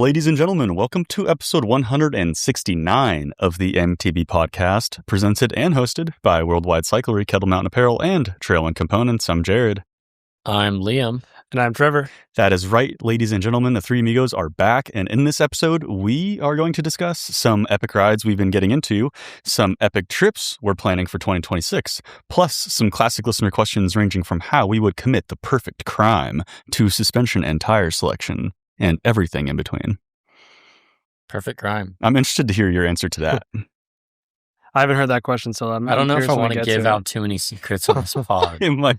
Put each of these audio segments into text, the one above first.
ladies and gentlemen, welcome to episode 169 of the MTB podcast, presented and hosted by Worldwide Cyclery, Kettle Mountain Apparel, and Trail and Components. I'm Jared. I'm Liam. And I'm Trevor. That is right, ladies and gentlemen. The three amigos are back, and in this episode, we are going to discuss some epic rides we've been getting into, some epic trips we're planning for 2026, plus some classic listener questions ranging from how we would commit the perfect crime to suspension and tire selection, and everything in between. Perfect crime. I'm interested to hear your answer to that. I haven't heard that question, so I don't know if I want to give out too many secrets on this pod. It might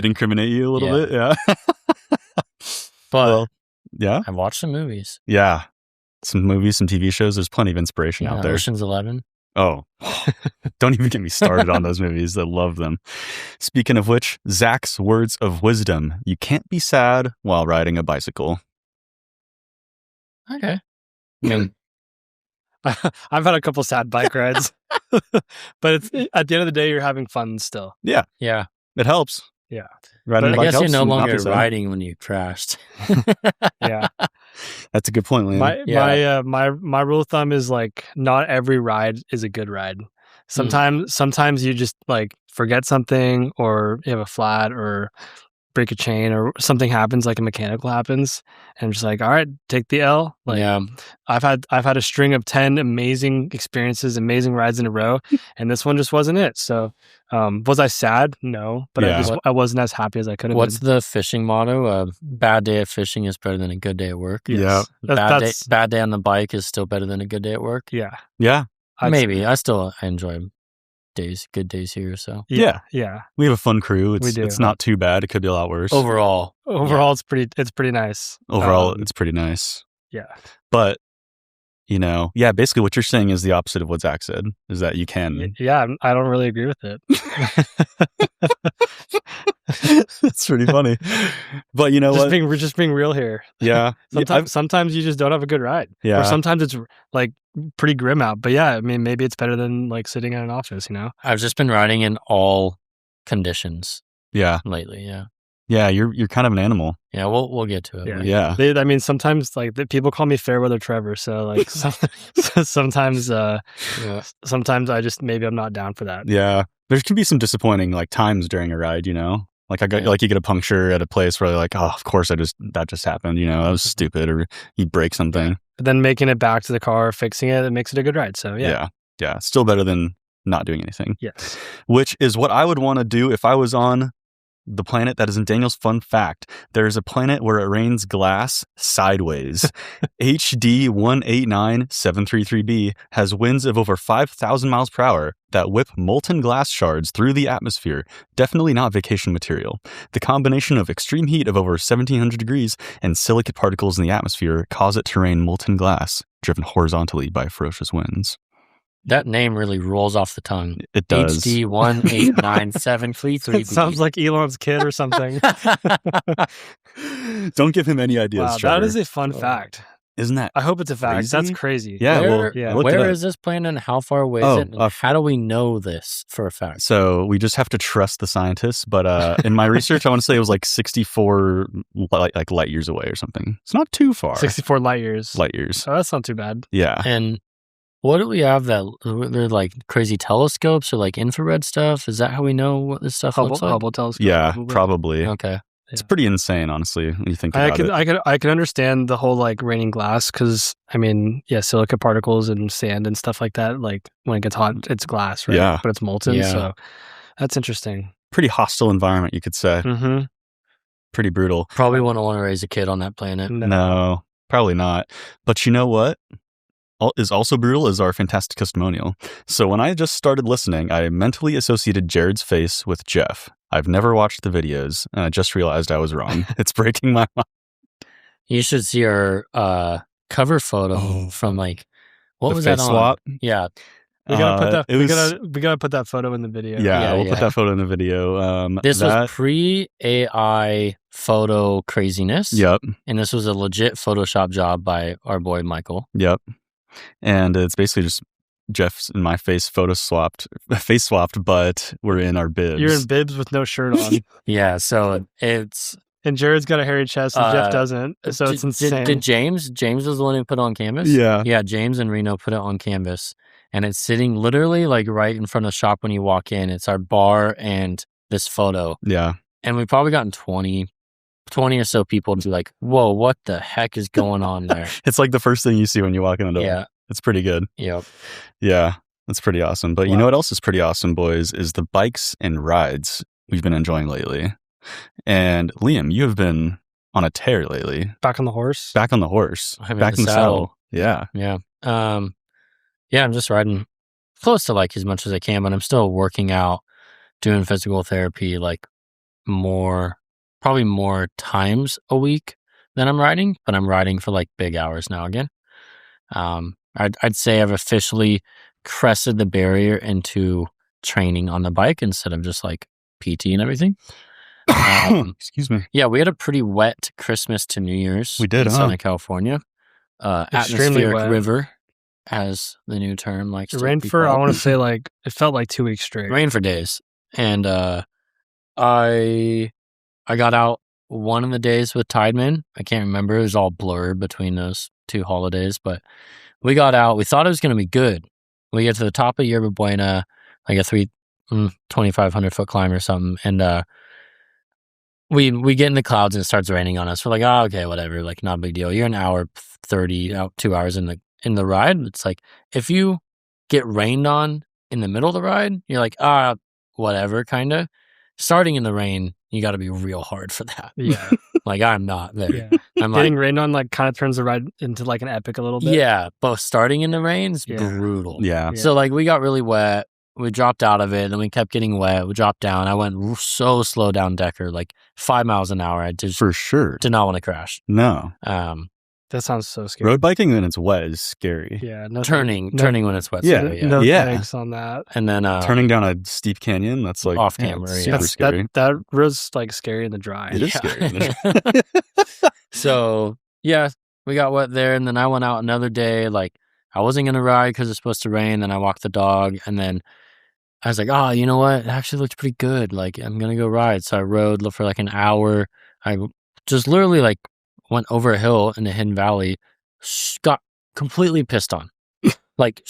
incriminate you a little bit, yeah. But yeah, I've watched some movies. Yeah, some movies, some TV shows. There's plenty of inspiration out there. Ocean's 11. Oh, don't even get me started on those movies. I love them. Speaking of which, Zach's words of wisdom: you can't be sad while riding a bicycle. Okay. I mean, I've had a couple sad bike rides, but it's, at the end of the day, you're having fun still. Yeah, it helps. Yeah, riding but a bike I guess you're helps no and not longer be sad. riding when you crashed. Yeah, That's a good point, Liam. My rule of thumb is like not every ride is a good ride. Sometimes you just like forget something, or you have a flat, or break a chain, or something happens, like a mechanical happens, and I'm just like, all right, take the L. Like, Yeah. I've had a string of 10 amazing experiences, amazing rides in a row, and this one just wasn't it. So, was I sad? No, but I wasn't as happy as I could have What's been. the fishing motto? A bad day of fishing is better than a good day at work. Yeah. Bad day on the bike is still better than a good day at work. Yeah. Yeah. Maybe. I enjoy good days here. So Yeah. We have a fun crew. We do. It's not too bad. It could be a lot worse. overall, It's pretty nice. It's pretty nice. Yeah. But, basically what you're saying is the opposite of what Zach said, is that you can. Yeah, I don't really agree with it. That's pretty funny. But you know what? We're just being real here. Yeah. Sometimes you just don't have a good ride. Yeah. Or sometimes it's like pretty grim out. But yeah, I mean, maybe it's better than like sitting in an office, I've just been riding in all conditions Yeah. lately. Yeah. Yeah, you're kind of an animal. Yeah, we'll get to it. Yeah. Yeah. Sometimes like people call me Fairweather Trevor. So like sometimes sometimes I just, maybe I'm not down for that. Yeah. There can be some disappointing like times during a ride, Like you get a puncture at a place where you're like, oh, of course that just happened, that was stupid, or you break something. But then making it back to the car, fixing it makes it a good ride. So Yeah. Still better than not doing anything. Yes. Which is what I would want to do if I was on the planet that is in Daniel's fun fact. There's a planet where it rains glass sideways. HD 189733b has winds of over 5,000 miles per hour that whip molten glass shards through the atmosphere. Definitely not vacation material. The combination of extreme heat of over 1700 degrees and silicate particles in the atmosphere cause it to rain molten glass, driven horizontally by ferocious winds. That name really rolls off the tongue. It does. HD 189733. It sounds like Elon's kid or something. Don't give him any ideas, Wow, Trevor. that is a fun fact. Isn't that? I hope it's a fact. Crazy? That's crazy. Yeah. Where is this planet and how far away is it? And how do we know this for a fact? So we just have to trust the scientists. But in my research, I want to say it was like 64 light years away or something. It's not too far. 64 light years. Light years. Oh, that's not too bad. Yeah. And what do we have that they're like crazy telescopes or like infrared stuff? Is that how we know what this stuff looks like? Hubble telescope. Yeah, probably. Okay. It's pretty insane, honestly, when you think about it. I could understand the whole like raining glass, because I mean, silica particles and sand and stuff like that. Like when it gets hot, it's glass, right? Yeah. But it's molten, Yeah. so that's interesting. Pretty hostile environment, you could say. Mm-hmm. Pretty brutal. Probably wouldn't want to raise a kid on that planet. No, probably not. But you know what is also brutal is our fantastic testimonial. So when I just started listening, I mentally associated Jared's face with Jeff. I've never watched the videos, and I just realized I was wrong. It's breaking my mind. You should see our cover photo from like, what was that face on? swap? Yeah. We gotta put that. it was- We gotta put that photo in the video. Yeah, we'll yeah. put that photo in the video. This was pre-AI photo craziness. Yep. And this was a legit Photoshop job by our boy Michael. Yep. And it's basically just Jeff's and my face swapped, but we're in our bibs. You're in bibs with no shirt on. Yeah, so it's And Jared's got a hairy chest and Jeff doesn't. So it's insane. Did James was the one who put it on canvas? Yeah, James and Reno put it on canvas. And it's sitting literally like right in front of the shop when you walk in. It's our bar and this photo. Yeah. And we've probably gotten 20 or so people to be like, whoa, what the heck is going on there? It's like the first thing you see when you walk in the door. Yeah. It's pretty good. Yep. Yeah. That's pretty awesome. But Wow. You know what else is pretty awesome, boys, is the bikes and rides we've been enjoying lately. And Liam, you have been on a tear lately. Back on the horse? Back on the horse. I'm in Back the in the saddle. Yeah. Yeah. Yeah, I'm just riding close to like as much as I can, but I'm still working out, doing physical therapy, like probably more times a week than I'm riding, but I'm riding for like big hours now again. I'd say I've officially crested the barrier into training on the bike instead of just like PT and everything. Excuse me. Yeah, we had a pretty wet Christmas to New Year's. We did, in huh? Southern California. Extremely Atmospheric wet. river, as the new term likes It to rained be for, I called. want to say, like, it felt like 2 weeks straight. Rain for days. And I got out one of the days with Tideman. I can't remember. It was all blurred between those 2 holidays, but we got out. We thought it was going to be good. We get to the top of Yerba Buena, like a 2,500 foot climb or something, and we get in the clouds and it starts raining on us. We're like, oh, okay, whatever, like not a big deal. You're an hour 30, 2 hours in the ride. It's like if you get rained on in the middle of the ride, you're like, whatever, kind of. Starting in the rain, you got to be real hard for that. Yeah. Like I'm not there. Yeah. I'm Getting like, rained on, like, kind of turns the ride into, like, an epic a little bit. yeah, but starting in the rain is Yeah. brutal. Yeah. So like we got really wet. We dropped out of it, then we kept getting wet. We dropped down. I went so slow down Decker, like 5 miles an hour. I just For sure. did not want to crash. No. That sounds so scary. Road biking when it's wet is scary. Yeah. No, Turning when it's wet. Yeah, so, yeah. No Yeah. thanks on that. And then Turning down a steep canyon, that's like Off yeah, camera, it's yeah. super scary. That road's, like, scary in the dry. It is scary. So yeah, we got wet there, and then I went out another day. Like I wasn't gonna ride because it's supposed to rain. Then I walked the dog, and then I was like, oh, you know what? It actually looked pretty good. Like I'm gonna go ride. So I rode for like an hour. I just literally like went over a hill in the Hidden Valley, got completely pissed on, like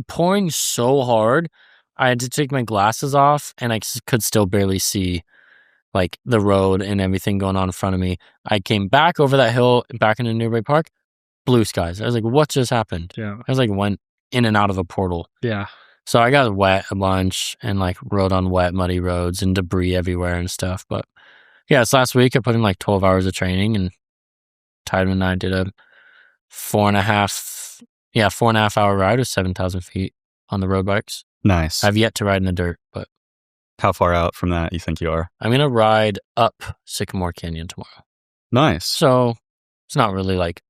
pouring so hard. I had to take my glasses off, and I could still barely see like the road and everything going on in front of me. I came back over that hill, back into nearby park, blue skies. I was like, what just happened? Yeah. I was like, went in and out of a portal. Yeah. So I got wet a bunch and like rode on wet, muddy roads and debris everywhere and stuff. But yeah, it's last week. I put in like 12 hours of training, and Tideman and I did a 4.5 hour ride with 7,000 feet on the road bikes. Nice. I've yet to ride in the dirt, but How far out from that you think you are? I'm going to ride up Sycamore Canyon tomorrow. Nice. So it's not really like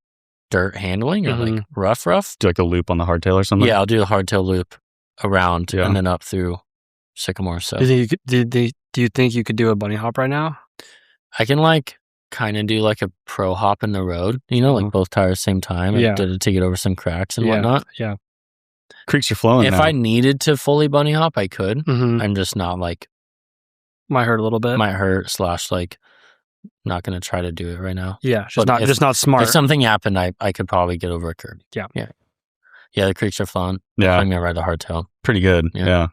dirt handling or like rough. Do like a loop on the hardtail or something? Yeah, I'll do the hardtail loop around Yeah. and then up through Sycamore. So Do you think you could do a bunny hop right now? I can like kind of do like a pro hop in the road, you know, like both tires same time. Yeah. I did it to get over some cracks and Yeah. whatnot. Yeah. Creeks are flowing If now. I needed to fully bunny hop, I could. Mm-hmm. I'm just not like, Might hurt a little bit. might hurt / like not going to try to do it right now. Yeah. But Just not smart. If something happened, I could probably get over a curb. Yeah. Yeah. Yeah, the creeks are flowing. Yeah, I'm going to ride the hardtail. pretty good. Yeah. Yeah.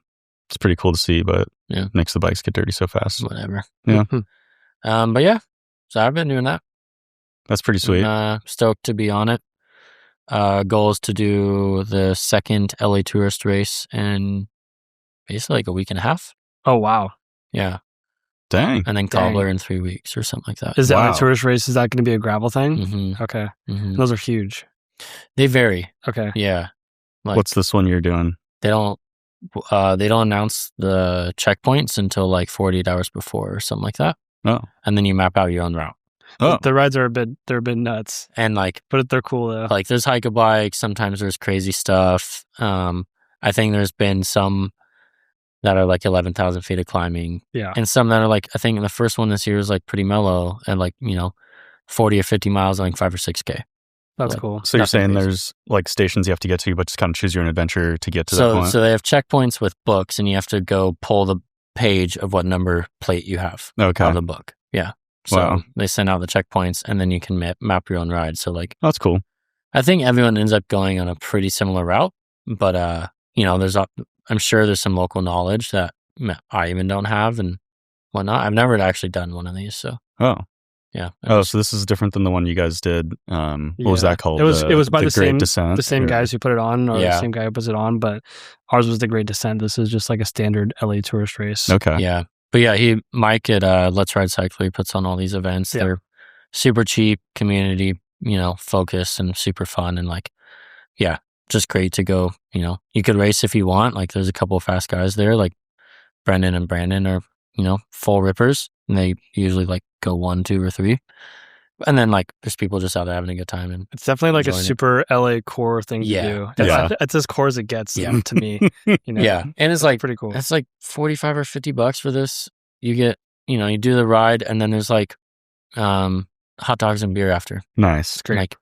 It's pretty cool to see, but Yeah. makes the bikes get dirty so fast. Whatever. Yeah. But yeah, so I've been doing that. That's pretty sweet. Stoked to be on it. Goal is to do the second LA Tourist race in basically like a week and a half. Oh, wow. Yeah. Dang. And then Dang. Cobbler in 3 weeks or something like that. Is that Wow. a tourist race? Is that going to be a gravel thing? Mm-hmm. Okay. Mm-hmm. Those are huge. They vary. Okay. Yeah. Like What's this one you're doing? they don't announce the checkpoints until like 48 hours before or something like that. Oh. And then you map out your own route. Oh. The rides are they're a bit nuts, And like but they're cool though. like there's hike a bike, sometimes there's crazy stuff. I think there's been some that are like 11,000 feet of climbing, Yeah. and some that are like, I think the first one this year is like pretty mellow and like, 40 or 50 miles, like 5 or 6K. That's like- cool. So you're Nothing saying crazy. there's like stations you have to get to, but just kind of choose your own adventure to get to that So point? so they have checkpoints with books, and you have to go pull the page of what number plate you have Okay. on the book. Yeah. So Wow. they send out the checkpoints, and then you can map your own ride. So like, That's cool. I think everyone ends up going on a pretty similar route, but I'm sure there's some local knowledge that I even don't have and whatnot. I've never actually done one of these, so Oh. yeah. So this is different than the one you guys did. What was that called? It was by the Great same Descent, the same or- guys who put it on, or the Yeah. same guy who puts it on. But ours was the Great Descent. This is just like a standard LA tourist race. Okay. Yeah. But yeah, Mike at Let's Ride Cycle, he puts on all these events. Yeah. They're super cheap, community, focused and super fun, and like, yeah, just great to go. You could race if you want. Like, there's a couple of fast guys there, like Brendan and Brandon are, full rippers, and they usually like go 1, 2, or 3. And then like there's people just out there having a good time, and It's definitely like a enjoying it. super LA core thing Yeah. to do. Yeah. It's as core as it gets Yeah. to me. Yeah, and it's like pretty cool. it's like $45 or $50 for this. You get, you do the ride, and then there's like hot dogs and beer after. Nice. Great. Like,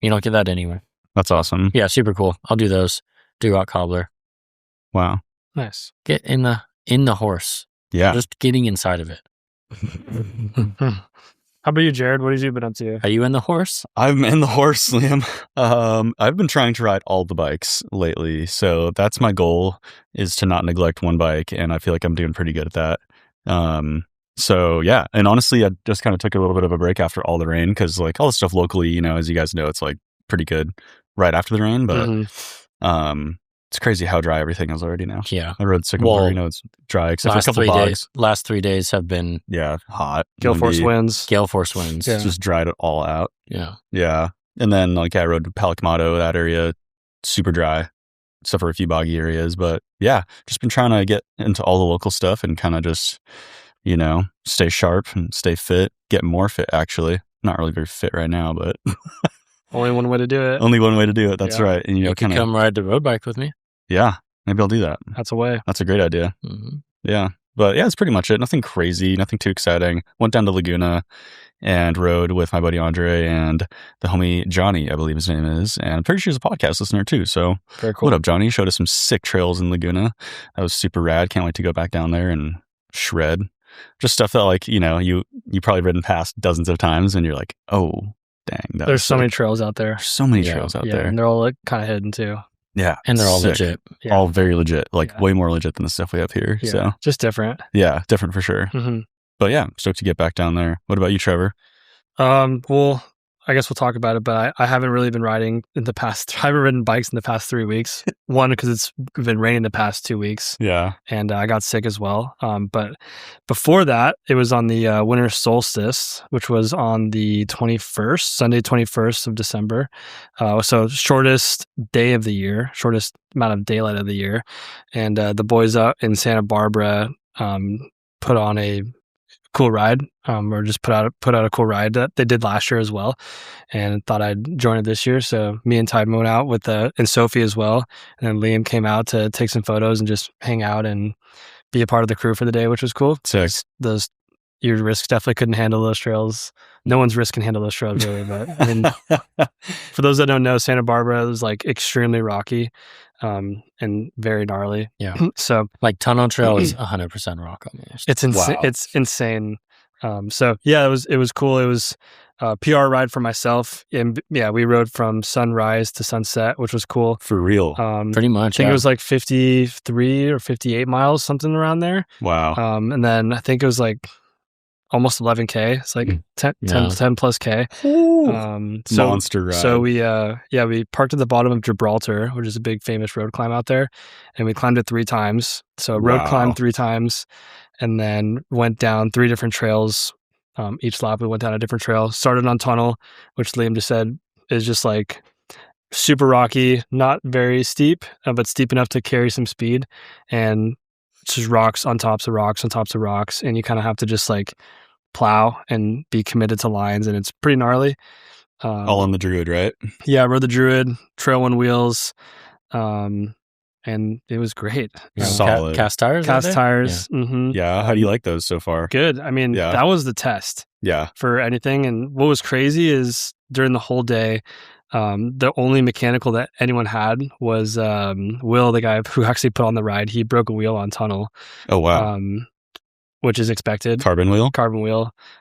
you don't get that anywhere. That's awesome. Yeah, super cool. I'll do those. Do rock cobbler. Wow. Nice. Get in the horse. Yeah. Just getting inside of it. How about you, Jared? What have you been up to? Are you in the horse? I'm in the horse, Liam. I've been trying to ride all the bikes lately, so that's my goal, is to not neglect one bike, and I feel like I'm doing pretty good at that. So yeah, and honestly, I just kind of took a little bit of a break after all the rain, because like all the stuff locally, as you guys know, it's like pretty good right after the rain, but it's crazy how dry everything is already now. Yeah. I rode Sycamore, Well, it's dry except for a couple bogs. Last 3 days have been Yeah, hot. Gale force windy. winds. gale force winds. Yeah. It's just dried it all out. Yeah. Yeah. And then like I rode to Palacamato, that area, super dry, except for a few boggy areas. But yeah, just been trying to get into all the local stuff and kind of just, stay sharp and stay fit, get more fit actually. Not really very fit right now, but Only one way to do it. only one way to do it. That's Yeah. right. And You could kind of, come ride the road bike with me. yeah, maybe I'll do that. That's a way. That's a great idea. Mhm. Yeah. But yeah, that's pretty much it. Nothing crazy, nothing too exciting. Went down to Laguna and rode with my buddy Andre and the homie Johnny, I believe his name is. And I'm pretty sure he's a podcast listener too. So Very cool. what up, Johnny? Showed us some sick trails in Laguna. That was super rad. Can't wait to go back down there and shred. Just stuff that like, you probably ridden past dozens of times and you're like, oh, dang. That There's was so many sick. trails out there. There's so many Yeah. trails out Yeah, there. and they're all like kind of hidden too. Yeah. And they're all sick. legit. Yeah. All very legit. Like Yeah. way more legit than the stuff we have here. Yeah, So just different. yeah, different for sure. hmm But yeah, stoked to get back down there. What about you, Trevor? Well, I guess we'll talk about it, but I haven't really been riding in the past. I haven't ridden bikes in the past 3 weeks. One, because it's been raining the past 2 weeks, Yeah. and I got sick as well. But before that, it was on the winter solstice, which was on the 21st, Sunday, 21st of December. So shortest day of the year, shortest amount of daylight of the year. And the boys up in Santa Barbara put on a cool ride, or just put out a cool ride that they did last year as well, and thought I'd join it this year. So me and Ty went out with and Sophie as well, and then Liam came out to take some photos and just hang out and be a part of the crew for the day, which was cool. Sick. Your risks definitely couldn't handle those trails. No one's risk can handle those trails really, but I mean, for those that don't know, Santa Barbara is like extremely rocky, and very gnarly. Yeah. So Like Tunnel Trail is 100% rock almost. it's insane. Wow. It's insane. So yeah, it was cool. It was a PR ride for myself, and yeah, we rode from sunrise to sunset, which was cool. For real. Pretty I much. think Yeah. it was like 53 or 58 miles, something around there. Wow. And then I think it was like almost 11K. It's like 10 plus K. So Monster ride. So we parked at the bottom of Gibraltar, which is a big famous road climb out there, and we climbed it 3 times. So road Wow. climbed 3 times, and then went down 3 different trails. Each lap we went down a different trail. Started on Tunnel, which Liam just said is just like super rocky, not very steep, but steep enough to carry some speed, and it's just rocks on tops of rocks on tops of rocks, and you kind of have to just like plow and be committed to lines, and it's pretty gnarly. All on the Druid, right? Yeah, I rode the Druid, Trail One wheels, and it was great. Yeah. Solid. Cast tires? Cast out there? tires. Mm-hmm. Yeah. How do you like those so far? Good. I mean, Yeah. that was the test Yeah. for anything. And what was crazy is during the whole day, the only mechanical that anyone had was Will, the guy who actually put on the ride. He broke a wheel on Tunnel. Oh, wow. which is expected. Carbon wheel.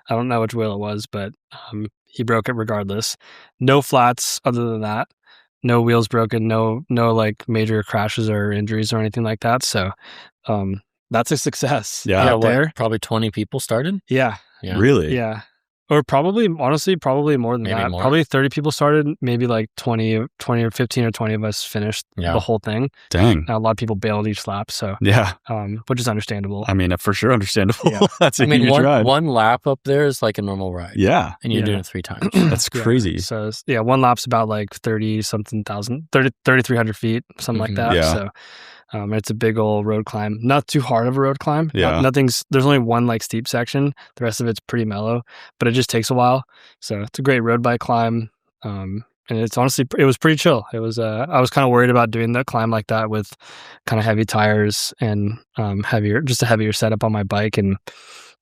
I don't know which wheel it was, but he broke it regardless. No flats other than that. No wheels broken. No like major crashes or injuries or anything like that. So that's a success. Yeah. out there. Probably 20 people started. Yeah. Really? Yeah. Or probably more than Maybe that. more. Probably 30 people started. Maybe like 20 or 15 or 20 of us finished the whole thing. Dang. Now, a lot of people bailed each lap. So Yeah. which is understandable. I mean, for sure understandable. Yeah. That's a huge ride. One lap up there is like a normal ride. Yeah. And you're Yeah. doing it 3 times. That's crazy. So one lap's about like 3,300 feet, something like that. Yeah. So it's a big old road climb. Not too hard of a road climb. Yeah. There's only one like steep section. The rest of it's pretty mellow, but it just takes a while. So it's a great road bike climb. And it's honestly, it was pretty chill. It was, I was kind of worried about doing the climb like that with kind of heavy tires and a heavier setup on my bike. And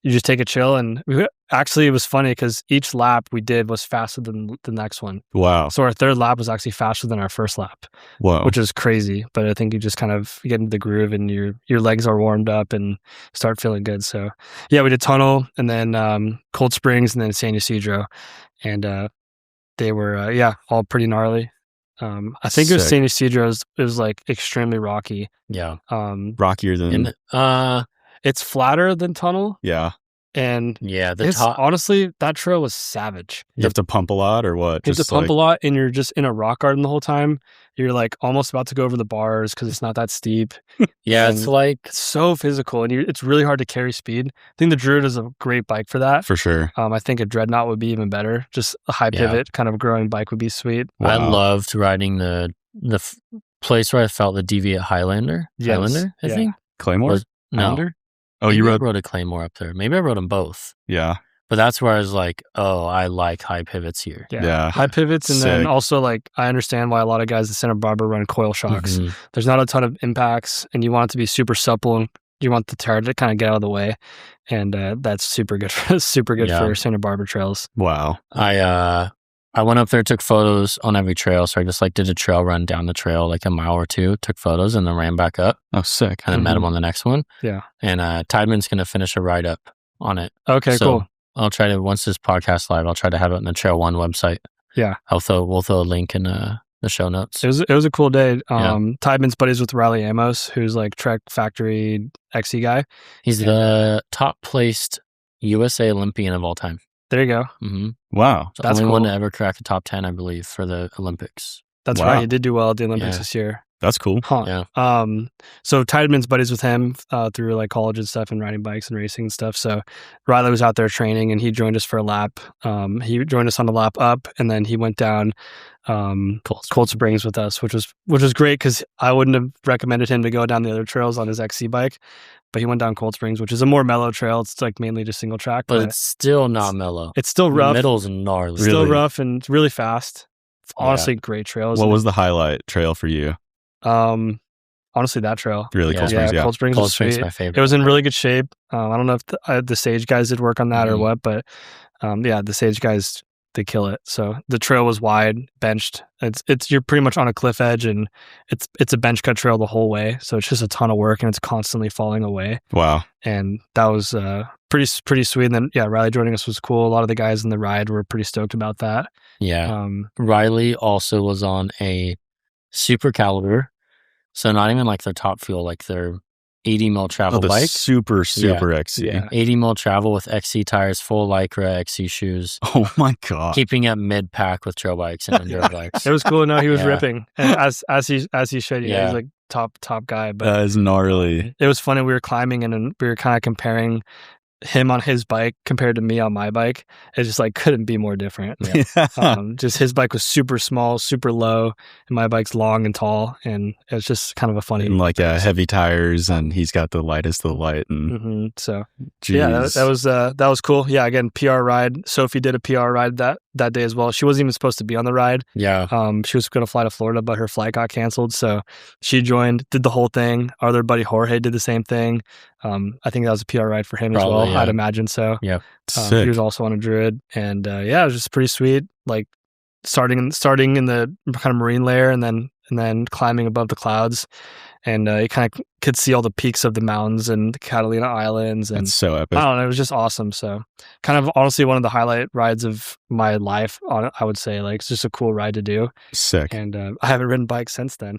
you just take a chill. And actually, it was funny because each lap we did was faster than the next one. Wow. So our third lap was actually faster than our first lap, Whoa. which is crazy. But I think you just kind of get into the groove and your legs are warmed up and start feeling good. So yeah, we did Tunnel and then Cold Springs and then San Ysidro. And they were, all pretty gnarly. I think it was San Ysidro. It was like extremely rocky. Yeah. Rockier than... It's flatter than Tunnel. Yeah. And top. Honestly, that trail was savage. You have to pump a lot or what? You have to pump a lot and you're just in a rock garden the whole time. You're like almost about to go over the bars because it's not that steep. Yeah, it's like... It's so physical and it's really hard to carry speed. I think the Druid is a great bike for that. For sure. I think a Dreadnought would be even better. Just a high pivot kind of growing bike would be sweet. Wow. I loved riding the place where I felt the Deviate Highlander. Yes. Highlander, I think. Claymore? No. Highlander? Oh, Maybe you I rode a Claymore up there. Maybe I rode them both. Yeah. But that's where I was like, oh, I like high pivots here. Yeah. High pivots. And then also like, I understand why a lot of guys in Santa Barbara run coil shocks. Mm-hmm. There's not a ton of impacts and you want it to be super supple and you want the tire to kind of get out of the way. And that's super good for Santa Barbara trails. Wow. I went up there, took photos on every trail. So I just like did a trail run down the trail, like a mile or two, took photos and then ran back up. Oh, sick. And then met him on the next one. Yeah. And Tideman's going to finish a write up on it. Okay, so cool. I'll try to, once this podcast live, I'll try to have it on the Trail One website. Yeah. We'll throw a link in the show notes. It was a cool day. Tideman's buddies with Riley Amos, who's like Trek Factory XC guy. He's the top placed USA Olympian of all time. There you go. Mm-hmm. Wow. The only one to ever crack the top 10, I believe, for the Olympics. That's right. He did do well at the Olympics this year. That's cool. Huh. Yeah. So Tideman's buddies with him through like college and stuff and riding bikes and racing and stuff. So Riley was out there training and he joined us for a lap. He joined us on the lap up and then he went down Cold Springs with us, which was great because I wouldn't have recommended him to go down the other trails on his XC bike. But he went down Cold Springs, which is a more mellow trail. It's like mainly just single track. But it's still not mellow. It's still rough. The middle's gnarly. Still rough and really fast. It's honestly great trails. What was the highlight trail for you? Honestly, that trail. Really, Cold Springs, Cold Springs was Springs sweet. my favorite. It was in really good shape. I don't know if the Sage guys did work on that or what, but the Sage guys, they kill it. So the trail was wide, benched. You're pretty much on a cliff edge, and it's a bench cut trail the whole way. So it's just a ton of work, and it's constantly falling away. Wow! And that was pretty sweet. And then Riley joining us was cool. A lot of the guys in the ride were pretty stoked about that. Yeah. Riley also was on a Super Caliber, so not even like their top fuel, like their 80 mil travel bike. Super XC. Yeah. 80 mil travel with XC tires, full Lycra XC shoes. Oh my God. Keeping it mid pack with trail bikes and enduro bikes. It was cool. No, he was ripping. And as he should. He's like top guy. But that is gnarly. It was funny. We were climbing and we were kind of comparing him on his bike compared to me on my bike. It just like couldn't be more different. Just his bike was super small, super low, and my bike's long and tall, and it's just kind of a funny. And like heavy tires, and he's got the lightest of the light, and so geez. Yeah, that was cool. Yeah, again, PR ride. Sophie did a PR ride that day as well. She wasn't even supposed to be on the ride. Yeah, she was going to fly to Florida, but her flight got canceled, so she joined, did the whole thing. Our other buddy Jorge did the same thing. I think that was a PR ride for him as well. Yeah. I'd imagine so. Yeah, he was also on a Druid, and it was just pretty sweet. Like starting in the kind of marine layer, and then climbing above the clouds, and you kind of could see all the peaks of the mountains and the Catalina Islands. And That's so epic. I don't know, it was just awesome. So kind of honestly one of the highlight rides of my life, I would say. Like, it's just a cool ride to do. Sick. And I haven't ridden bikes since then.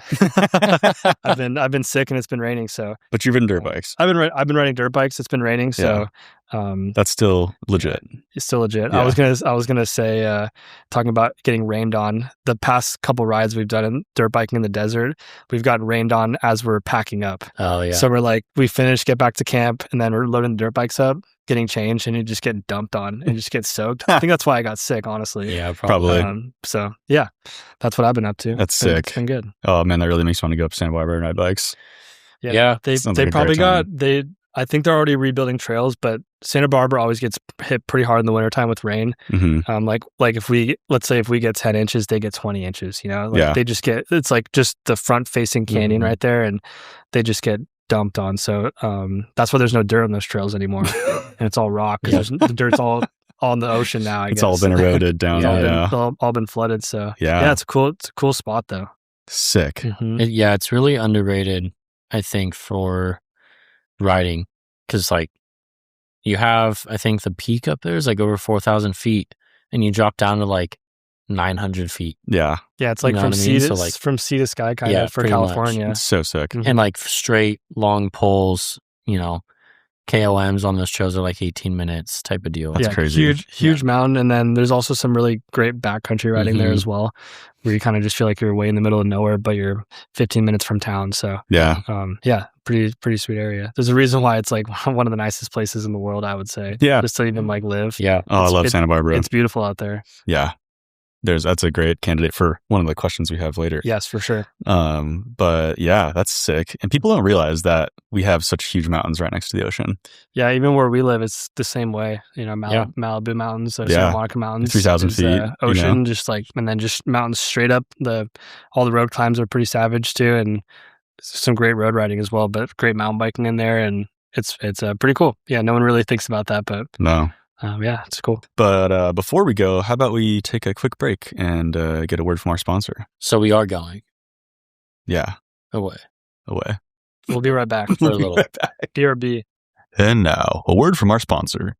I've been sick and it's been raining. So, but you've ridden dirt bikes. I've been riding dirt bikes. It's been raining. So that's still legit. It's still legit. Yeah. I was gonna say, talking about getting rained on. The past couple rides we've done in dirt biking in the desert, we've gotten rained on as we're packing up. Oh yeah. So we're like, we finish, get back to camp, and then we're loading the dirt bikes up, getting changed, and you just get dumped on and just get soaked. I think that's why I got sick, honestly. Yeah, probably. So yeah, that's what I've been up to. That's sick. It's been good. Oh man, that really makes me want to go up Santa Barbara and ride bikes. Yeah. They Sounds like a probably great time. I think they're already rebuilding trails, but Santa Barbara always gets hit pretty hard in the wintertime with rain. Mm-hmm. Like let's say if we get 10 inches, they get 20 inches, you know, like Yeah. they just get, it's like just the front facing canyon Mhm. right there, and they just get dumped on. So that's why there's no dirt on those trails anymore. And it's all rock. 'Cause the dirt's all in the ocean now, I guess. It's all been eroded down. It's Yeah. all been flooded. So Yeah. it's a cool spot though. Sick. Mhm. It's really underrated, I think, for riding, because like you have, I think the peak up there is like over 4,000 feet, and you drop down to like 900 feet, Yeah. Yeah, it's like You know from what I mean? sea So, to like- from sea to sky kind Yeah, of for pretty much. California. It's so sick. Mhm. and like straight long poles. You know, KOMs on those trails are like 18 minutes type of deal. That's crazy. Huge mountain, and then there's also some really great backcountry riding there Mhm. as well, where you kind of just feel like you're way in the middle of nowhere, but you're 15 minutes from town. So Yeah. pretty sweet area. There's a reason why it's like one of the nicest places in the world, I would say. Yeah. Just to even like live. Yeah. Oh, I love Santa Barbara. It's beautiful out there. Yeah. That's a great candidate for one of the questions we have later. Yes, for sure. But yeah, that's sick. And people don't realize that we have such huge mountains right next to the ocean. Yeah, even where we live, it's the same way. You know, Yeah. Malibu Mountains, Yeah. Santa Monica Mountains, 3,000 is, feet, ocean, just like, and then just mountains straight up. All the road climbs are pretty savage too, and some great road riding as well. But great mountain biking in there, and it's pretty cool. Yeah, no one really thinks about that, but No. yeah, it's cool. But before we go, how about we take a quick break and get a word from our sponsor? So we are going Yeah. away. We'll be right back. For a little. BRB. And now, a word from our sponsor.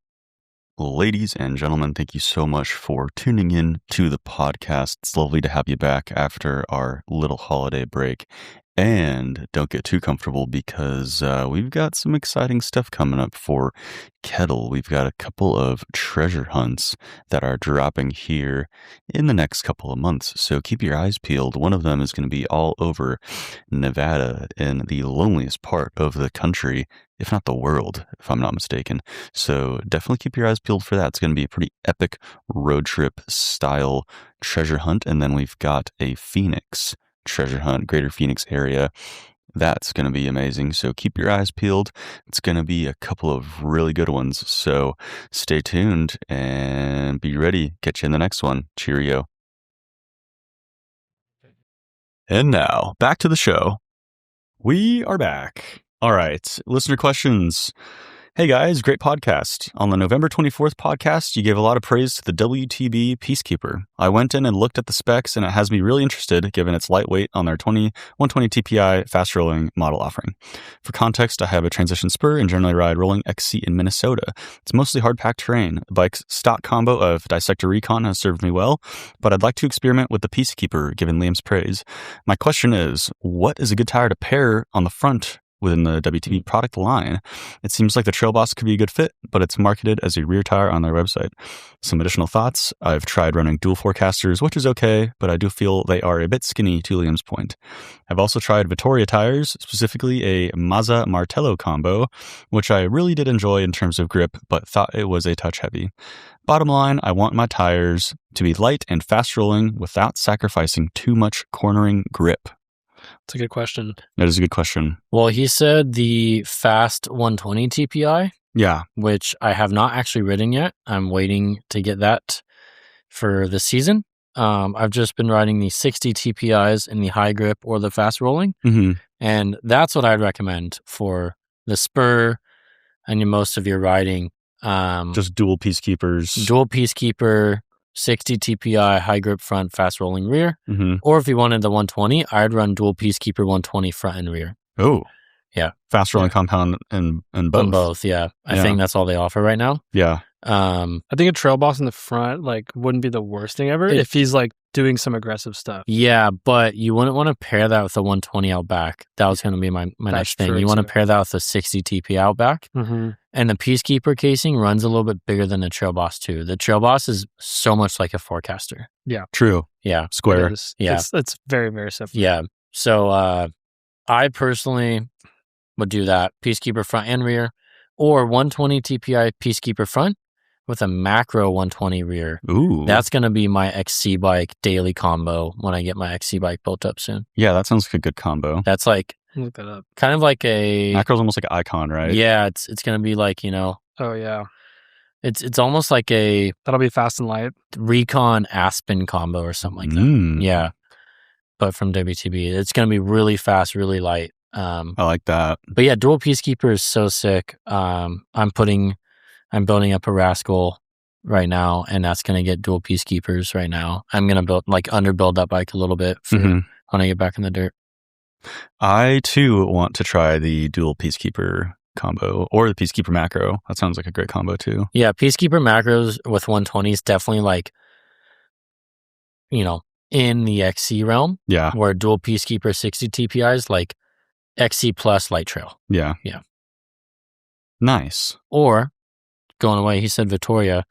Ladies and gentlemen, thank you so much for tuning in to the podcast. It's lovely to have you back after our little holiday break. And don't get too comfortable because we've got some exciting stuff coming up for Kettle. We've got a couple of treasure hunts that are dropping here in the next couple of months. So keep your eyes peeled. One of them is going to be all over Nevada in the loneliest part of the country, if not the world, if I'm not mistaken. So definitely keep your eyes peeled for that. It's going to be a pretty epic road trip style treasure hunt. And then we've got a Phoenix treasure hunt, greater Phoenix area. That's going to be amazing. So keep your eyes peeled. It's going to be a couple of really good ones. So stay tuned and be ready. Catch you in the next one. Cheerio. And now back to the show. We are back. All right. Listener questions. Hey guys, great podcast. On the November 24th podcast, you gave a lot of praise to the WTB Peacekeeper. I went in and looked at the specs, and it has me really interested given its lightweight on their 120 TPI fast-rolling model offering. For context, I have a transition spur and generally ride rolling XC in Minnesota. It's mostly hard-packed terrain. The bike's stock combo of Dissector Recon has served me well, but I'd like to experiment with the Peacekeeper given Liam's praise. My question is, what is a good tire to pair on the front within the WTB product line? It seems like the Trail Boss could be a good fit, but it's marketed as a rear tire on their website. Some additional thoughts. I've tried running dual forecasters, which is okay, but I do feel they are a bit skinny to Liam's point. I've also tried Vittoria tires, specifically a Mazza Martello combo, which I really did enjoy in terms of grip, but thought it was a touch heavy. Bottom line, I want my tires to be light and fast rolling without sacrificing too much cornering grip. It's a good question. That is a good question. Well, he said the fast 120 TPI, Yeah. which I have not actually ridden yet. I'm waiting to get that for the season. I've just been riding the 60 TPIs in the high grip or the fast rolling. Mm-hmm. And that's what I'd recommend for the spur and most of your riding. Just dual Peacekeepers. Dual Peacekeeper, 60 TPI, high grip front, fast rolling rear. Mm-hmm. Or if you wanted the 120, I'd run dual Peacekeeper 120 front and rear. Oh. Yeah. Fast rolling compound and both. On both, yeah. I think that's all they offer right now. Yeah. I think a trail boss in the front like wouldn't be the worst thing ever if he's like doing some aggressive stuff. Yeah, but you wouldn't want to pair that with a 120 out back. That was going to be my next thing. You want to pair that with a 60 TP out back. Mm-hmm. And the Peacekeeper casing runs a little bit bigger than the Trail Boss too. The Trail Boss is so much like a forecaster. Yeah. True. Yeah. Square. Yeah. It's very, very simple. Yeah. So I personally would do that. Peacekeeper front and rear, or 120 TPI Peacekeeper front with a macro 120 rear. Ooh. That's going to be my XC bike daily combo when I get my XC bike built up soon. Yeah, that sounds like a good combo. That's like Look that up. kind of like a Macro's almost like an icon, right? Yeah, it's going to be like, you know. Oh yeah. It's almost like a that'll be fast and light Recon Aspen combo or something like that. Yeah. But from WTB, it's going to be really fast, really light. I like that. But yeah, dual Peacekeeper is so sick. I'm building up a Rascal right now, and that's going to get dual Peacekeepers right now. I'm going to underbuild that bike a little bit for when I get back in the dirt. I too want to try the dual Peacekeeper combo or the Peacekeeper macro. That sounds like a great combo too. Yeah, Peacekeeper macros with 120s definitely like, you know, in the XC realm. Yeah. Where dual Peacekeeper 60 TPIs like XC plus light trail. Yeah. Yeah. Nice. Or going away, he said Vittoria,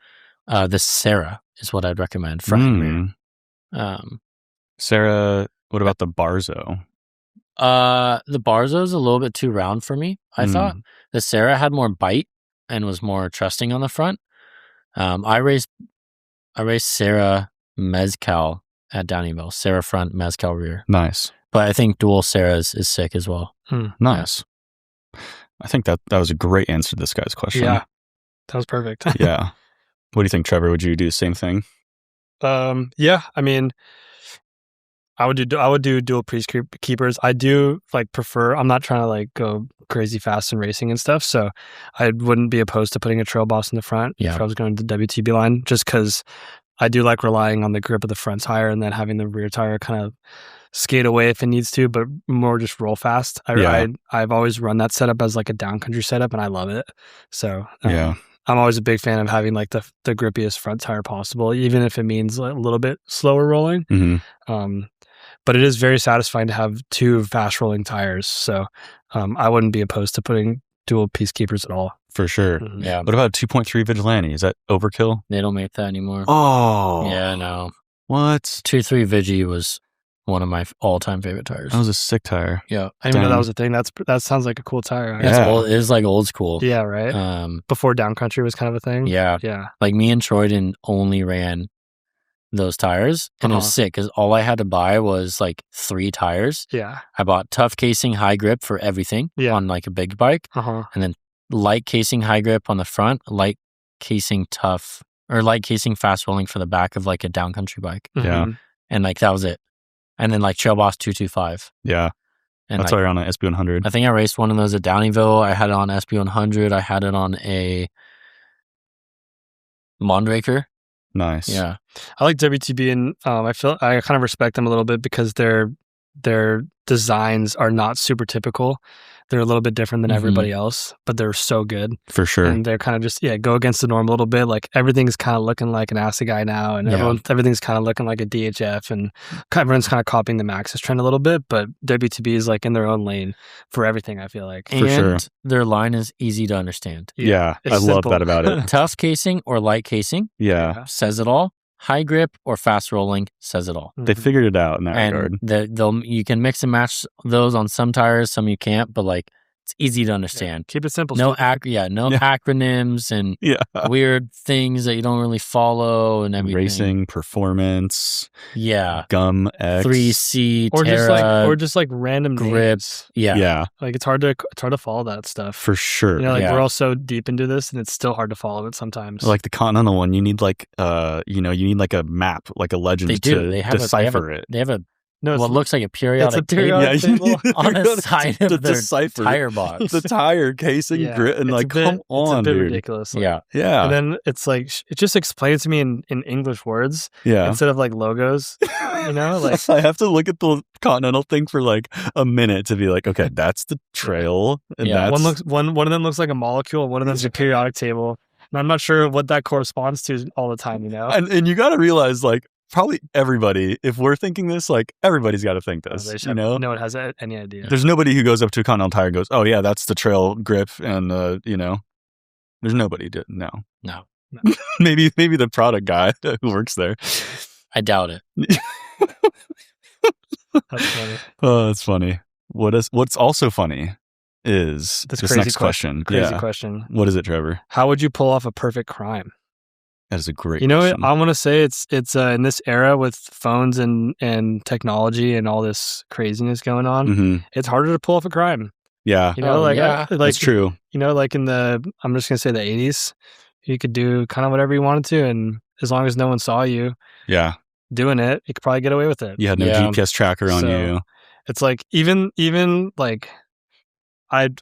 the Sarah is what I'd recommend. Front rear. Sarah, what about the Barzo? The Barzo's a little bit too round for me, I thought. The Sarah had more bite and was more trusting on the front. I raced Sarah Mezcal at Downeyville. Sarah front, Mezcal rear. Nice. But I think dual Sarah's is sick as well. Nice. I think that was a great answer to this guy's question. Yeah. That was perfect. Yeah. What do you think, Trevor? Would you do the same thing? Yeah. I mean, I would do dual Peacekeepers. I do like prefer. I'm not trying to like go crazy fast in racing and stuff, so I wouldn't be opposed to putting a Trail Boss in the front if I was going to the WTB line, just because I do like relying on the grip of the front tire and then having the rear tire kind of skate away if it needs to, but more just roll fast. I've always run that setup as like a downcountry setup, and I love it. So I'm always a big fan of having like the grippiest front tire possible, even if it means like a little bit slower rolling. But it is very satisfying to have two fast rolling tires. So I wouldn't be opposed to putting dual Peacekeepers at all. For sure. Yeah. What about 2.3 Vigilante? Is that overkill? They don't make that anymore. Oh. Yeah, no. What? 2.3 Vigi was one of my all-time favorite tires. That was a sick tire. Yeah. I didn't know that was a thing. That sounds like a cool tire. It is like old school. Yeah, right? Before downcountry was kind of a thing. Yeah. Yeah. Like me and Troyden only ran those tires, and it was sick because all I had to buy was like 3 tires. Yeah. I bought tough casing, high grip for everything on like a big bike, and then light casing, high grip on the front, light casing tough, or light casing fast rolling for the back of like a downcountry bike. Yeah. And like that was it. And then like Trail Boss 225. Yeah. And that's like, why you're on an SB100. I think I raced one of those at Downeyville. I had it on SB100. I had it on a Mondraker. Nice. Yeah. I like WTB, and I kind of respect them a little bit because their designs are not super typical. They're a little bit different than everybody else, but they're so good. For sure. And they're kind of just, go against the norm a little bit. Like everything's kind of looking like an ASA guy now, and everything's kind of looking like a DHF, and everyone's kind of copying the Maxxis trend a little bit, but WTB is like in their own lane for everything, I feel like. For sure. Their line is easy to understand. Yeah. I love that about it. Tough casing or light casing. Yeah. Says it all. High grip or fast rolling says it all. They figured it out in that regard. You can mix and match those on some tires, some you can't, but like it's easy to understand. Keep it simple. No acronyms and weird things that you don't really follow and everything. Racing, performance, gum X, 3C, or just like random grips. Names. Yeah. Like it's hard to follow that stuff. For sure. We're all so deep into this, and it's still hard to follow it sometimes. Like the Continental one, you need like you need like a map, like a legend to decipher it. They have a No, what looks like a periodic periodic table table. on the side to of their decipher tire box. the tire casing Yeah, grit, and it's like, a bit, come on, it's a bit dude. ridiculous. Like, Yeah. Yeah, and then it's like it just explains to me in English words yeah. instead of like logos. You know, like I have to look at the Continental thing for like a minute to be like, okay, that's the trail, and Yeah. that's one of them looks like a molecule, one of them's a periodic table, and I'm not sure what that corresponds to all the time. You know, and you got to realize, like, probably everybody, if we're thinking this, like, everybody's got to think They this. just You have- know, no one has any idea. there's nobody who goes up to a Continental Tire and goes, "Oh yeah, that's the trail grip," and you know, there's nobody. No. maybe the product guy who works there. I doubt it. That's funny. Oh, that's funny. What's also funny is This this crazy next question. Crazy Yeah. question. What is it, Trevor? How would you pull off a perfect crime? That is a great You know, question. I want to say it's in this era with phones and technology and all this craziness going on. Mm-hmm. It's harder to pull off a crime. Yeah, You know, yeah. that's true. You know, like in I'm just gonna say the 80s, you could do kind of whatever you wanted to, and as long as no one saw you Yeah, doing it, you could probably get away with it. you had no Yeah. GPS tracker on So, you. It's like even like I'm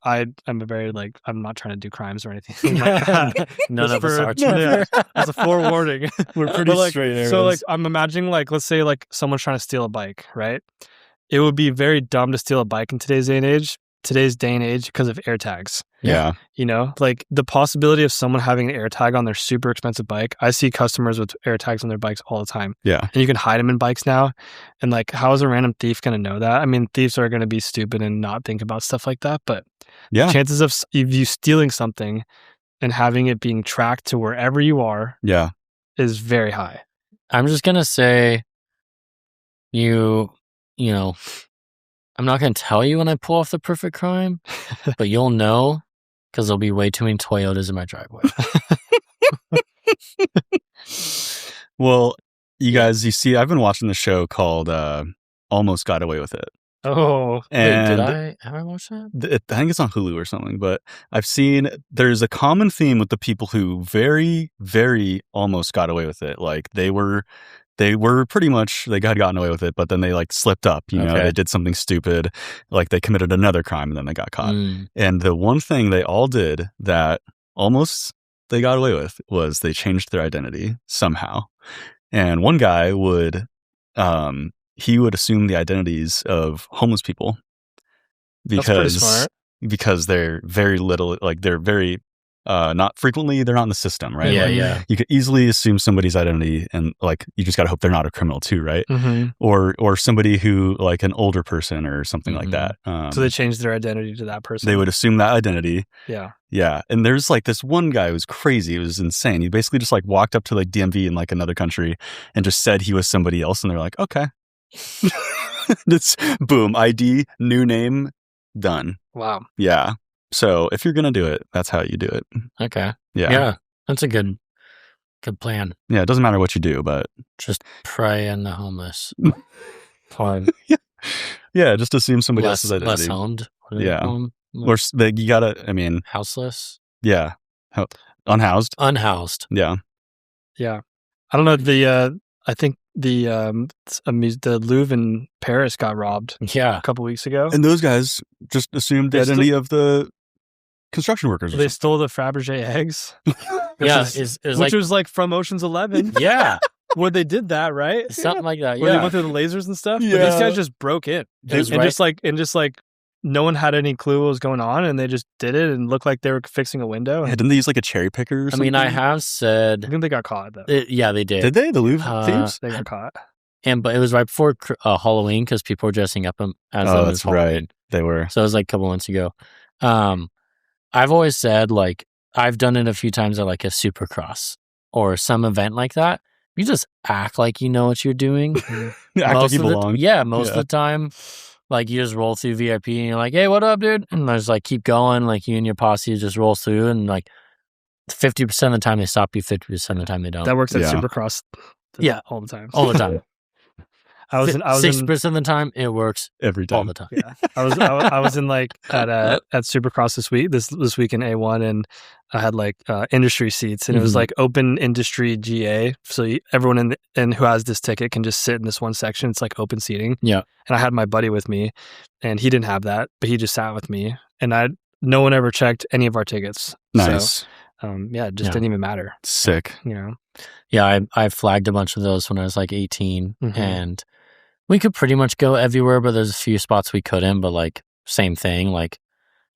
a very like I'm not trying to do crimes or anything like that. None Just of us for- are. yeah, as a forewarning. We're But, like, so like I'm imagining like let's say like someone's trying to steal a bike, right? It would be very dumb to steal a bike in today's day and age because of AirTags. yeah, You know, like the possibility of someone having an AirTag on their super expensive bike. I see customers with AirTags on their bikes all the time, yeah, and you can hide them in bikes now. And like, how is a random thief going to know that? I mean, thieves are going to be stupid and not think about stuff like that, but yeah, chances of you stealing something and having it being tracked to wherever you are yeah. is very high. I'm just gonna say, you know, I'm not gonna tell you when I pull off the perfect crime, but you'll know because there'll be way too many Toyotas in my driveway. Well, you guys, you see, I've been watching the show called Almost Got Away with It. Oh, Wait, And have I watched that? I think it's on Hulu or something, but I've seen there's a common theme with the people who very, very almost got away with it. Like they were pretty much, they had gotten away with it, but then they like slipped up, you know, Okay. they did something stupid, like they committed another crime and then they got caught. Mm. And the one thing they all did that almost they got away with was they changed their identity somehow. And one guy would, he would assume the identities of homeless people that's pretty smart. because they're very little, like they're very, they're not in the system, right? Yeah, Like, yeah. you could easily assume somebody's identity, and like you just got to hope they're not a criminal too, right? Mm-hmm. Or somebody who like an older person or something like Mhm. that. So they changed their identity to that person. they would assume that identity. Yeah. Yeah. And there's like this one guy who was crazy. It was insane. He basically just like walked up to like DMV in like another country and just said he was somebody else. And they're like, okay. It's boom, ID, new name, done. Wow. Yeah. So if you're going to do it, that's how you do it. Okay. Yeah. Yeah. That's a good plan. Yeah. It doesn't matter what you do, but Just prey on the homeless. Or yeah, just assume somebody else's less identity. homed. What do they Yeah. call 'em? Or you gotta, I mean, Houseless. yeah. Unhoused. Unhoused. Yeah. Yeah. I don't know. I think the Louvre in Paris got robbed Yeah. a couple weeks ago. And those guys just assumed the They identity of the construction workers. Or They something. stole the Fabergé eggs. Yeah. Which It's like, was like from Ocean's 11, yeah. where they did that, right? Something like that. Where they Yeah. went through the lasers and stuff. But Yeah. these guys just broke in. It was and right- just like no one had any clue what was going on, and they just did it and looked like they were fixing a window. Yeah, And didn't they use like a cherry picker or I something? mean, I have I said, think they got caught though. yeah, they did. Did they? The Louvre Uh, thieves? They got caught. But it was right before Halloween because people were dressing up as Oh, them that's as Halloween. They were. So it was like a couple months ago. I've always said, like, I've done it a few times at like a Supercross or some event like that. You just act like you know what you're doing. Act like Most you of the- belong. yeah, most Yeah. of the time. Like, you just roll through VIP and you're like, hey, what up, dude? And there's like, keep going. Like, you and your posse just roll through, and like 50% of the time they stop you, 50% of the time they don't. That works at Yeah. Supercross. Yeah. all the time. All the time. I was in 60% of the time it works Every time. all the time. Yeah, I was in like at Supercross this week in A1, and I had like industry seats, and it was Mhm. like open industry GA, so everyone in who has this ticket can just sit in this one section. It's like open seating. Yeah. And I had my buddy with me, and he didn't have that, but he just sat with me, and no one ever checked any of our tickets. Nice. So, it just didn't even matter. Sick. You know. Yeah, I flagged a bunch of those when I was like 18, Mhm. and we could pretty much go everywhere, but there's a few spots we couldn't. But like same thing, like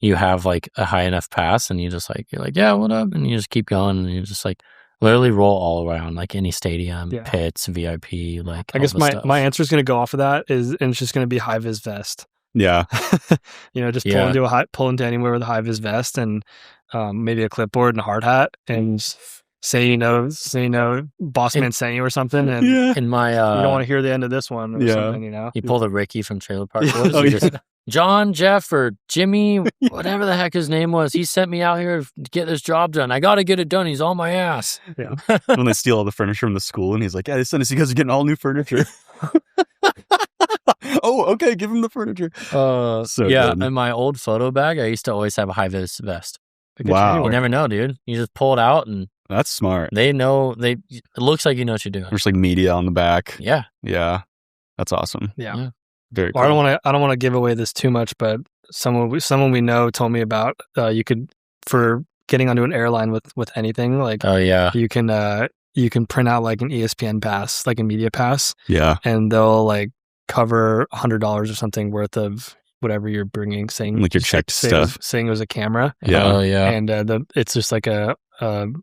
you have like a high enough pass, and you're like, yeah, what up, and you just keep going, and you just like literally roll all around, like any stadium, Yeah. pits, VIP, like. I all guess the my stuff. my answer is going to go off of that, and it's just going to be high vis vest. Yeah. Just Yeah. pull into anywhere with a high vis vest, and maybe a clipboard and a hard hat, and say boss man sent you or something, and Yeah. In my you don't want to hear the end of this one or something, you know. You pull the Ricky from Trailer Park Yeah. Boys. Oh, You yeah. just, John, Jeff, or Jimmy, whatever the heck his name was. He sent me out here to get this job done. I got to get it done. He's on my ass. When they steal all the furniture from the school, and he's like, yeah, they sent us, you guys are getting all new furniture. Oh, okay, give him the furniture. So yeah, good. in my old photo bag, I used to always have a high vis vest. Wow. You never know, dude. You just pull it out, and That's smart. they know. It looks like you know what you're doing. There's like media on the back. Yeah. Yeah. That's awesome. Yeah. Very Well, cool. I don't want to give away this too much, but someone we know told me about you could, for getting onto an airline with anything, like Oh yeah. you can print out like an ESPN pass, like a media pass, Yeah. and they'll like cover $100 or something worth of whatever you're bringing, saying Like your checked stuff. saying it was a camera, Yeah. Oh yeah. and it's just like a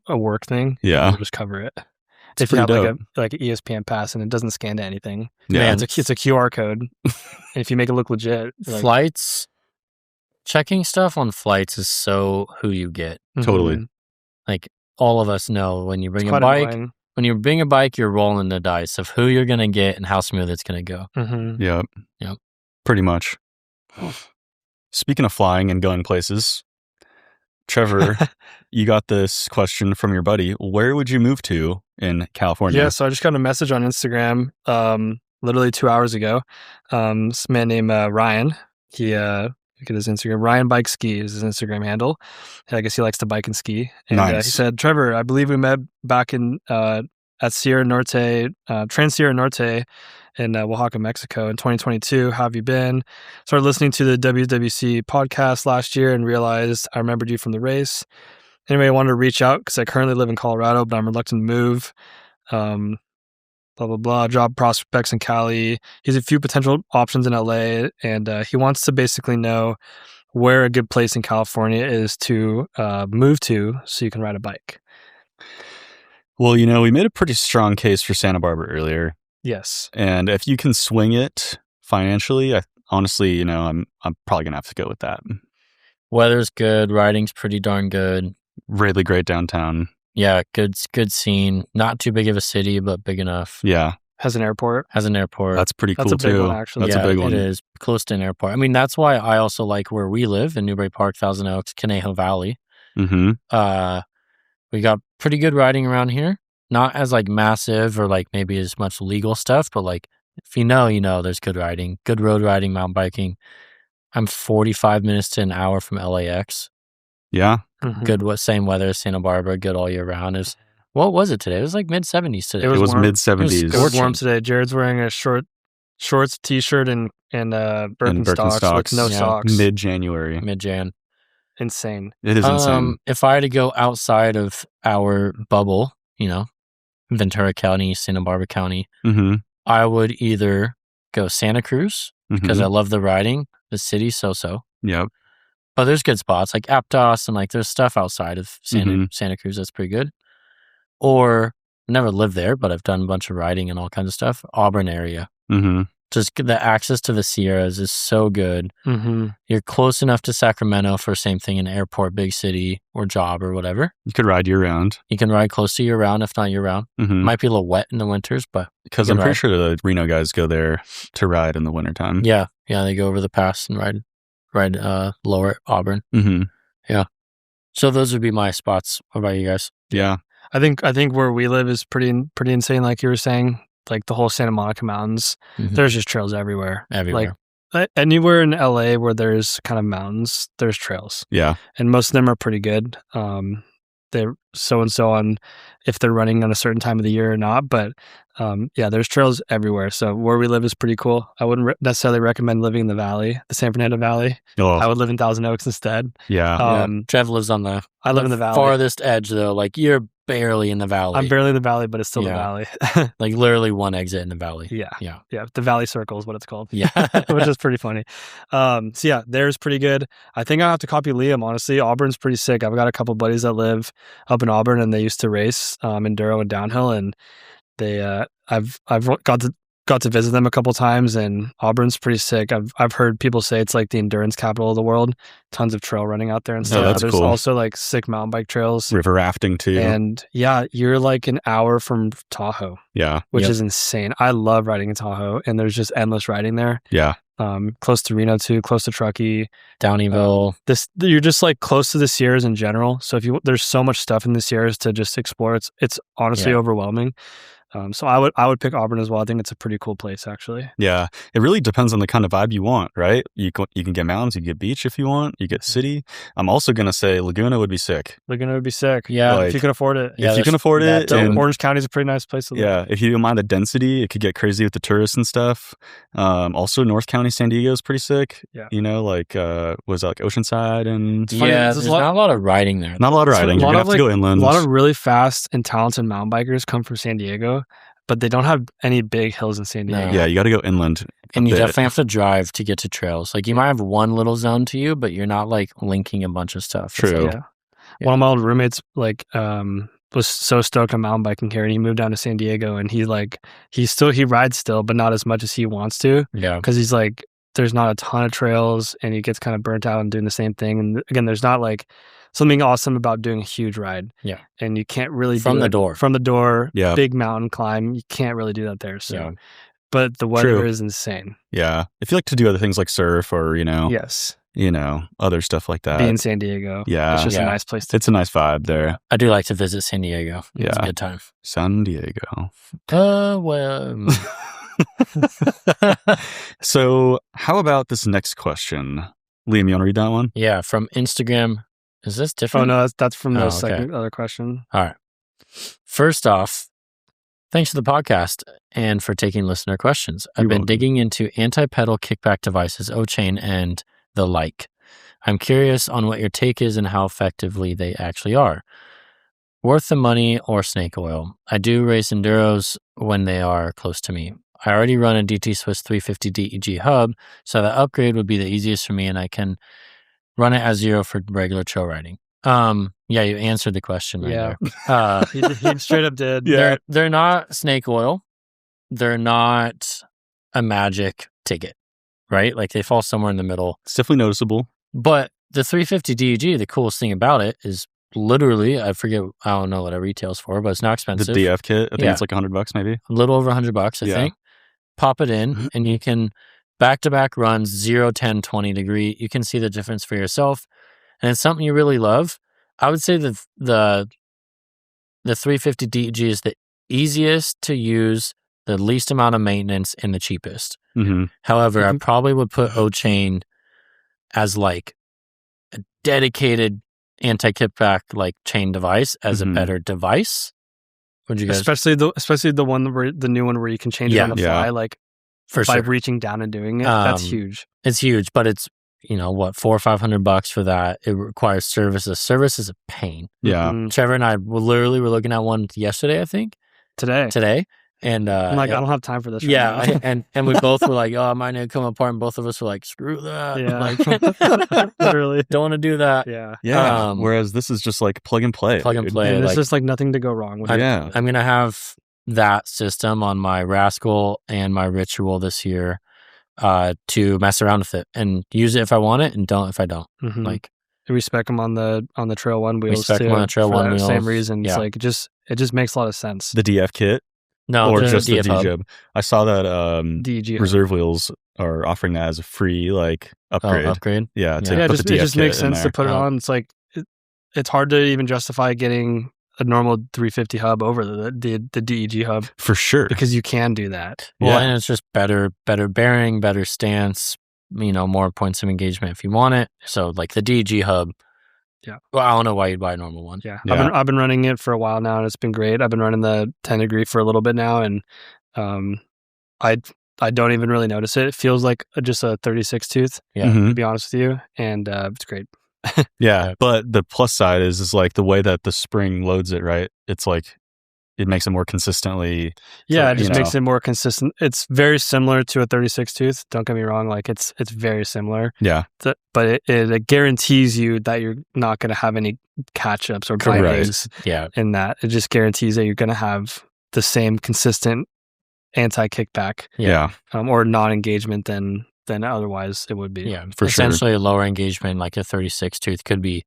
work thing. Yeah. They'll just cover it. It's If you have pretty like an ESPN pass and it doesn't scan to anything, Yeah. Man, it's a QR code. And if you make it look legit, like, flights, checking stuff on flights is so who you get. Totally. mhm. Like all of us know when you It's bring a quite bike, annoying. when you bring a bike, you're rolling the dice of who you're gonna get and how smooth it's gonna go. Mhm. Yep. Yep. Pretty much. Speaking of flying and going places, Trevor, you got this question from your buddy. Where would you move to in California? Yeah, so I just got a message on Instagram literally 2 hours ago. This man named Ryan. He look at his Instagram. Ryan Bike Ski is his Instagram handle. I guess he likes to bike and ski. And Nice. he said, Trevor, I believe we met back in at Sierra Norte, Trans Sierra Norte in Oaxaca, Mexico in 2022. How have you been? Started listening to the WWC podcast last year and realized I remembered you from the race. Anyway, I wanted to reach out because I currently live in Colorado, but I'm reluctant to move. Blah, blah, blah. Job prospects in Cali. He has a few potential options in LA, and he wants to basically know where a good place in California is to move to so you can ride a bike. Well, we made a pretty strong case for Santa Barbara earlier. Yes. And if you can swing it financially, honestly, I'm probably going to have to go with that. Weather's good, riding's pretty darn good. Really great downtown. Yeah, good scene. Not too big of a city, but big enough. Yeah. Has an airport. Has an airport. That's pretty cool That's a big too. one, actually. That's a big one. It is close to an airport. I mean, that's why I also like where we live in Newbury Park, Thousand Oaks, Conejo Valley. Mm-hmm. We got pretty good riding around here. Not as like massive or like maybe as much legal stuff, but like if you know, there's good riding, good road riding, mountain biking. I'm 45 minutes to an hour from LAX. Yeah. Mhm. Good, same weather as Santa Barbara, good all year round. What was it today? It was like mid-70s today. It It was warm. mid-70s. It was warm Scorching. today. Jared's wearing a shorts, t-shirt, and Birkenstocks with no Yeah. socks. Mid-January. Mid-Jan. Insane. It is insane. If I had to go outside of our bubble, Ventura County, Santa Barbara County, Mm-hmm. I would either go Santa Cruz because Mm-hmm. I love the riding, the city so-so. Yep. But there's good spots like Aptos and like there's stuff outside of Mm-hmm. Santa Cruz that's pretty good. Or never lived there, but I've done a bunch of riding and all kinds of stuff. Auburn area. Mm-hmm. Just the access to the Sierras is so good. Mm-hmm. You're close enough to Sacramento for same thing in airport, big city, or job or whatever. You could ride year-round. You can ride close to year round, if not year round. Mm-hmm. Might be a little wet in the winters, but Because you I'm can pretty ride. sure the Reno guys go there to ride in the wintertime. Yeah, they go over the pass and ride lower at Auburn. Mm-hmm. So those would be my spots. What about you guys? Yeah. I think where we live is pretty insane, like you were saying. like the whole Santa Monica Mountains, there's just trails everywhere. Everywhere. Like anywhere in LA where there's kind of mountains, there's trails. Yeah. And most of them are pretty good. They're so on if they're running on a certain time of the year or not. But yeah, there's trails everywhere. So where we live is pretty cool. I wouldn't necessarily recommend living in the valley, the San Fernando Valley. Oh, I would live in Thousand Oaks instead. yeah. Trev lives on the I live in the valley. farthest edge, though. Like, you're barely in the valley. I'm barely in the valley, but it's still the valley. Like, literally one exit in the valley. Yeah. The Valley Circle is what it's called. Yeah. Which is pretty funny. So yeah, there's pretty good. I think I have to copy Liam, honestly. Auburn's pretty sick. I've got a couple buddies that live up in Auburn, and they used to race enduro and downhill, and they I've got to visit them a couple times, and Auburn's pretty sick. I've heard people say it's like the endurance capital of the world. Tons of trail running out there and stuff. That's There's cool. also like sick mountain bike trails. River rafting too. And yeah, you're like an hour from Tahoe. Yeah. Which is insane. I love riding in Tahoe, and there's just endless riding there. Yeah. Close to Reno too, close to Truckee, Downeyville. You're just like close to the Sierras in general. So there's so much stuff in the Sierras to just explore. It's honestly overwhelming. So I would pick Auburn as well. I think it's a pretty cool place, actually. Yeah. It really depends on the kind of vibe you want, right? You can get mountains, you can get beach if you want, you get city. I'm also going to say Laguna would be sick. Laguna would be sick. Yeah. If you can afford it. If you can afford it. And Orange County is a pretty nice place to live. Yeah. If you don't mind the density, it could get crazy with the tourists and stuff. Also, North County, San Diego is pretty sick. Yeah. You know, like, was it like Oceanside? And There's not a lot of riding there. Not a lot of riding. You're going to have to go inland. A lot of really fast and talented mountain bikers come from San Diego, but they don't have any big hills in San Diego. No. Yeah, you got to go inland. And you definitely have to drive to get to trails. Like, you might have one little zone to you, but you're not like linking a bunch of stuff. True. Yeah. One of my old roommates was so stoked on mountain biking here, and he moved down to San Diego, and he rides still, but not as much as he wants to. Yeah. Because he's like, there's not a ton of trails, and he gets kind of burnt out and doing the same thing. And again, there's not like something awesome about doing a huge ride. Yeah. And you can't really From the door. Yeah. Big mountain climb. You can't really do that there. So, but the weather is insane. Yeah. If you like to do other things like surf or, yes, other stuff like that. Be in San Diego. Yeah. It's just a nice place. It's a nice vibe there. I do like to visit San Diego. It's Yeah. a good time. San Diego. Well. So how about this next question? Liam, you want to read that one? Yeah, from Instagram. Is this Oh different? no, that's from the okay. other question. All right. First off, thanks for the podcast and for taking listener questions. I've been digging into anti-pedal kickback devices, O-chain, and the like. I'm curious on what your take is and how effectively they actually are. Worth the money or snake oil? I do race enduros when they are close to me. I already run a DT Swiss 350 DEG hub, so the upgrade would be the easiest for me, and I can run it at zero for regular trail riding. Yeah, you answered the question right there. He straight up did. Yeah. They're not snake oil. They're not a magic ticket, right? Like, they fall somewhere in the middle. It's definitely noticeable. But the 350 DEG, the coolest thing about it is literally, I don't know what it retails for, but it's not expensive. The DF kit, I think it's like $100 maybe. A little over $100, I think. Pop it in, and you can back-to-back runs, 0, 10, 20 degree. You can see the difference for yourself. And it's something you really love. I would say that the 350 DEG is the easiest to use, the least amount of maintenance, and the cheapest. Mm-hmm. However, I probably would put O-chain as like a dedicated anti-kickback like chain device as a better device. Would you guys? Especially the one where the new one where you can change it on the fly, like for by sure. reaching down and doing it. That's huge. It's huge, but it's $400 or $500 for that. It requires service. The service is a pain. Yeah. Mm-hmm. Trevor and I were looking at one yesterday, I think. Today. And I'm like, I don't have time for this. Yeah, right now. and we both were like, oh, mine need to come apart, and both of us were like, screw that. Yeah. Like, literally. don't want to do that. Yeah. Yeah. Whereas this is just like plug and play. Plug and play. And there's like, just like nothing to go wrong with it. Yeah. I'm gonna have that system on my Rascal and my Ritual this year to mess around with it and use it if I want it, and don't if I don't. Mm-hmm. Like, we spec them on the Trail One wheels. Respect too, them on the Trail for One that wheels. Same reason. Yeah. It's like it just makes a lot of sense. The DF kit no, or just the DF hub. DJub. I saw that DEG Reserve Wheels are offering that as a free like upgrade. Upgrade. Yeah. It just makes sense to put it Oh. on. It's like it's hard to even justify getting a normal 350 hub over the DEG hub For sure. because you can do that. Well, Yeah. and it's just better bearing, better stance, more points of engagement if you want it. So like the DEG hub. Yeah. Well, I don't know why you'd buy a normal one. Yeah. Yeah. I've been running it for a while now and it's been great. I've been running the 10 degree for a little bit now and I don't even really notice it. It feels like just a 36 tooth, Yeah. Mhm. to be honest with you. And it's great. Yeah. But the plus side is like the way that the spring loads it, right? It's like it makes it more consistently. Yeah, So, it just you makes know. it more consistent. It's very similar to a 36 tooth. Don't get me wrong. Like it's very similar. Yeah. But it guarantees you that you're not going to have any catch ups or Correct. bindings Yeah. in that. It just guarantees that you're going to have the same consistent anti-kickback Yeah. or non-engagement than otherwise it would be. Yeah. For sure. Essentially, a lower engagement, like a 36 tooth, could be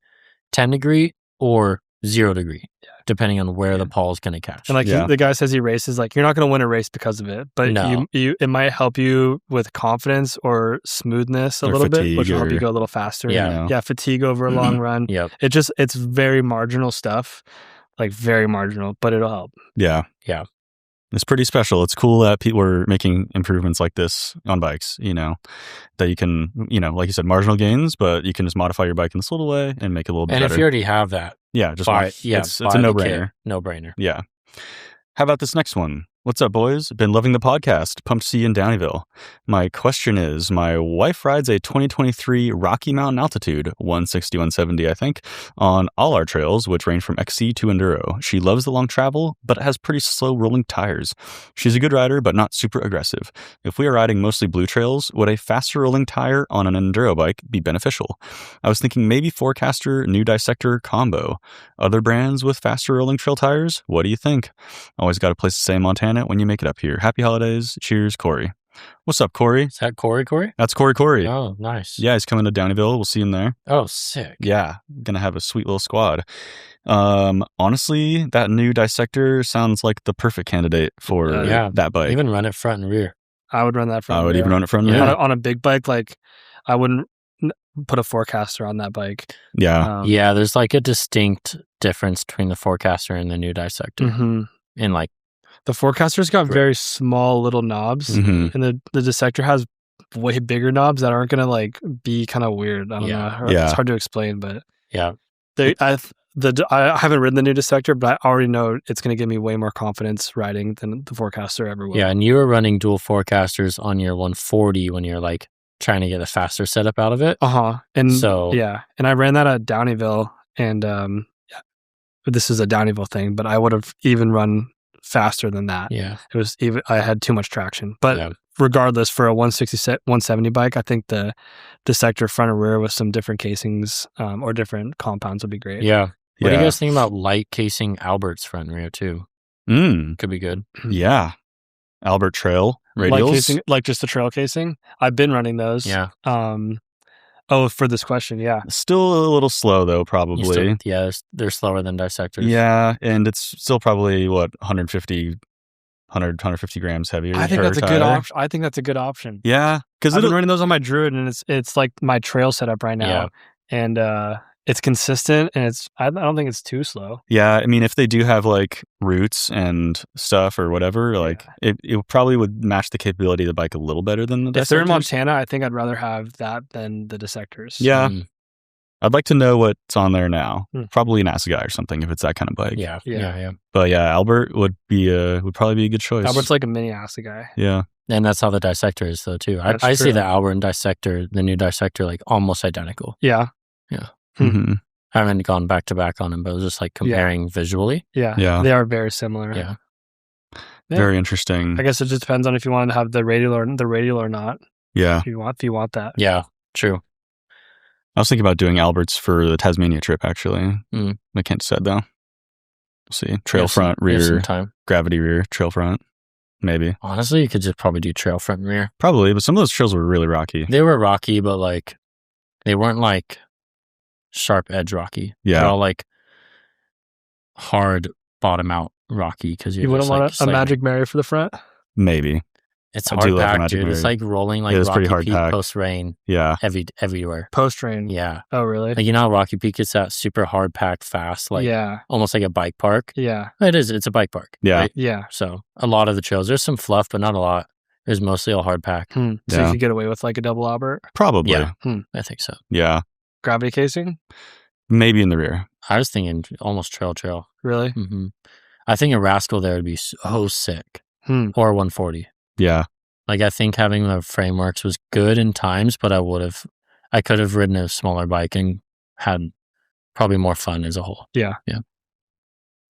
10 degree or 0 degree, depending on where the pawl is going to catch. And like Yeah. the guy says he races, like you're not going to win a race because of it, but No. you it might help you with confidence or smoothness a Or little bit, fatigue which will help or- you go a little faster. Yeah. You know. Yeah, fatigue over a long run. Yep. It's very marginal stuff, like very marginal, but it'll help. Yeah. Yeah. It's pretty special. It's cool that people are making improvements like this on bikes, that you can, like you said, marginal gains, but you can just modify your bike in this little way and make it a little bit And better. if you already have that, Yeah, just buy, it's buy a the no-brainer. kit. No-brainer. Yeah. How about this next one? What's up, boys? Been loving the podcast. Pumped to see you in Downeyville. My question is, my wife rides a 2023 Rocky Mountain Altitude, 160, 170, I think, on all our trails, which range from XC to Enduro. She loves the long travel, but has pretty slow rolling tires. She's a good rider, but not super aggressive. If we are riding mostly blue trails, would a faster rolling tire on an Enduro bike be beneficial? I was thinking maybe Forecaster New Dissector combo. Other brands with faster rolling trail tires? What do you think? Always got a place to stay in Montana when you make it up here. Happy holidays. Cheers, Corey. What's up, Corey? Is that Corey? That's Corey. Oh, nice. Yeah, he's coming to Downeyville. We'll see him there. Oh, sick. Yeah, gonna have a sweet little squad. Honestly, that new Dissector sounds like the perfect candidate for Yeah. that bike. Even run it front and rear. I would run that front. I would rear. even run it from Yeah. there. On a big bike, like I wouldn't put a Forecaster on that bike. Yeah. Yeah, there's like a distinct difference between the Forecaster and the new Dissector. Mm-hmm. And like, The Forecaster's got Right. very small little knobs, Mhm. and the Dissector has way bigger knobs that aren't gonna like be kind of weird. I don't Yeah. know. Yeah. It's hard to explain, but yeah, I haven't ridden the new Dissector, but I already know it's gonna give me way more confidence riding than the Forecaster ever will. yeah. And you were running dual Forecasters on your 140 when you're like trying to get a faster setup out of it. And So yeah, and I ran that at Downeyville, and this is a Downeyville thing, but I would have even run faster than that. yeah, It was even I had too much traction. But Yeah. regardless, for a 170 bike, I think the Dissector front and rear with some different casings or different compounds would be great. yeah. What do Yeah. you guys think about light casing Albert's front and rear too? Could be good. Yeah. Albert Trail Like radials. casing, like just the trail casing. I've been running those. Yeah. For this question, yeah. Still a little slow though, You probably. still- yeah, they're slower than Dissectors. Yeah, and it's still probably 150 grams heavier. I think per that's a good tire. option. I think that's a good option. Yeah, because I've been running those on my Druid, and it's like my trail setup right now, Yeah. and it's consistent, and I don't think it's too slow. Yeah, I mean, if they do have like roots and stuff or whatever, like it probably would match the capability of the bike a little better than the If they're in Dissectors. Montana, I think I'd rather have that than the Dissectors. Yeah, Mm, I'd like to know what's on there now. Hmm. Probably an Assegai or something if it's that kind of bike. yeah. Yeah. Yeah. Yeah. But yeah, Albert would probably be a good choice. Albert's like a mini Assa guy. Yeah, And that's how the Dissector is though too. That's I see true. the Albert and Dissector, the new Dissector, like almost identical. Yeah. Hmm. hmm I haven't gone back to back on them, but it was just like comparing visually. Yeah. Yeah. They are very similar. Yeah. Yeah. very interesting. I guess it just depends on if you want to have the radial or not. Yeah, If you want that. Yeah. True. I was thinking about doing Albert's for the Tasmania trip. Actually, Mm. I can't decide though. We'll see. Trail You have some- front, you have some rear, time. gravity rear, trail front, maybe. Honestly, you could just probably do trail front and rear. Probably, but some of those trails were really rocky. They were rocky, but like they weren't like sharp edge rocky. Yeah. They're all like hard bottom out rocky because You wouldn't want a Magic Mary for the front? Maybe. It's I hard do love packed, Magic dude. It's Mirror. like rolling like Yeah, it's pretty Rocky hard Peak packed. post rain Yeah. everywhere. Post rain. Yeah. Oh, really? Like, you know how Rocky Peak gets that super hard packed fast, like yeah. almost like a bike park? Yeah. It is. It's a bike park. Yeah. Right? Yeah. So a lot of the trails, there's some fluff, but not a lot. There's mostly all hard pack. So Yeah. you could get away with like a double Albert? Probably. Yeah. I think so. Yeah. Gravity casing? Maybe in the rear. I was thinking almost trail. Really? Mm-hmm. I think a Rascal there would be so sick. Or 140. Yeah. Like, I think having the frameworks was good in times, but I could have ridden a smaller bike and had probably more fun as a whole. Yeah.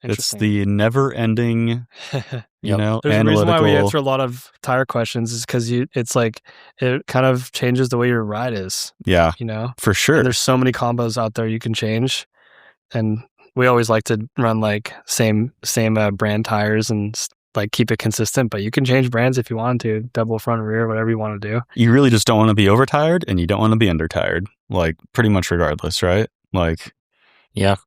It's the never-ending, you know, There's analytical. a reason why we answer a lot of tire questions is because it's like it kind of changes the way your ride is. Yeah, you know, for sure. And there's so many combos out there you can change, and we always like to run like same brand tires and like keep it consistent. But you can change brands if you want to, double front, rear, whatever you want to do. You really just don't want to be overtired, and you don't want to be undertired. Like pretty much regardless, right? Like, yeah.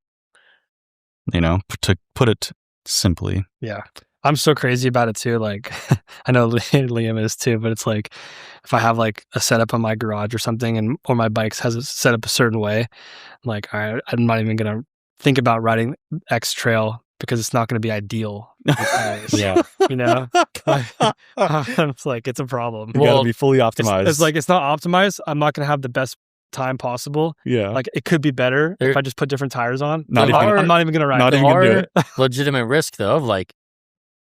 You know, to put it simply. Yeah. I'm so crazy about it too. Like, I know Liam is too, but it's like, if I have like a setup on my garage or something or my bike has it set up a certain way, I'm like, all right, I'm not even going to think about riding X trail because it's not going to be ideal. Yeah. You know, it's like, it's a problem. You got to be fully optimized. It's like, it's not optimized. I'm not going to have the best time possible. Yeah. Like, it could be better if I just put different tires on. I'm not even going to ride. Not even going to do it. Legitimate risk though of like,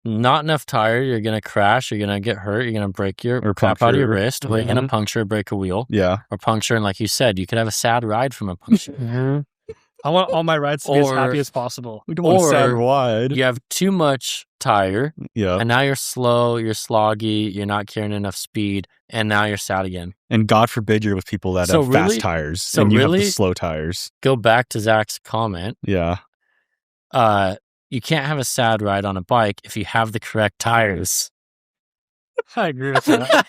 not enough tire, you're going to crash, you're going to get hurt, you're going to break your crap out of your wrist, or you're going to puncture or break a wheel. Yeah. Or puncture, and like you said, you could have a sad ride from a puncture. I want all my rides to be as happy as possible. We don't want a sad ride. You have too much tire, yeah, and now you're slow, you're sloggy, you're not carrying enough speed, and now you're sad again. And God forbid you're with people that have fast tires, and you have the slow tires. Go back to Zach's comment. Yeah. You can't have a sad ride on a bike if you have the correct tires. I agree with that.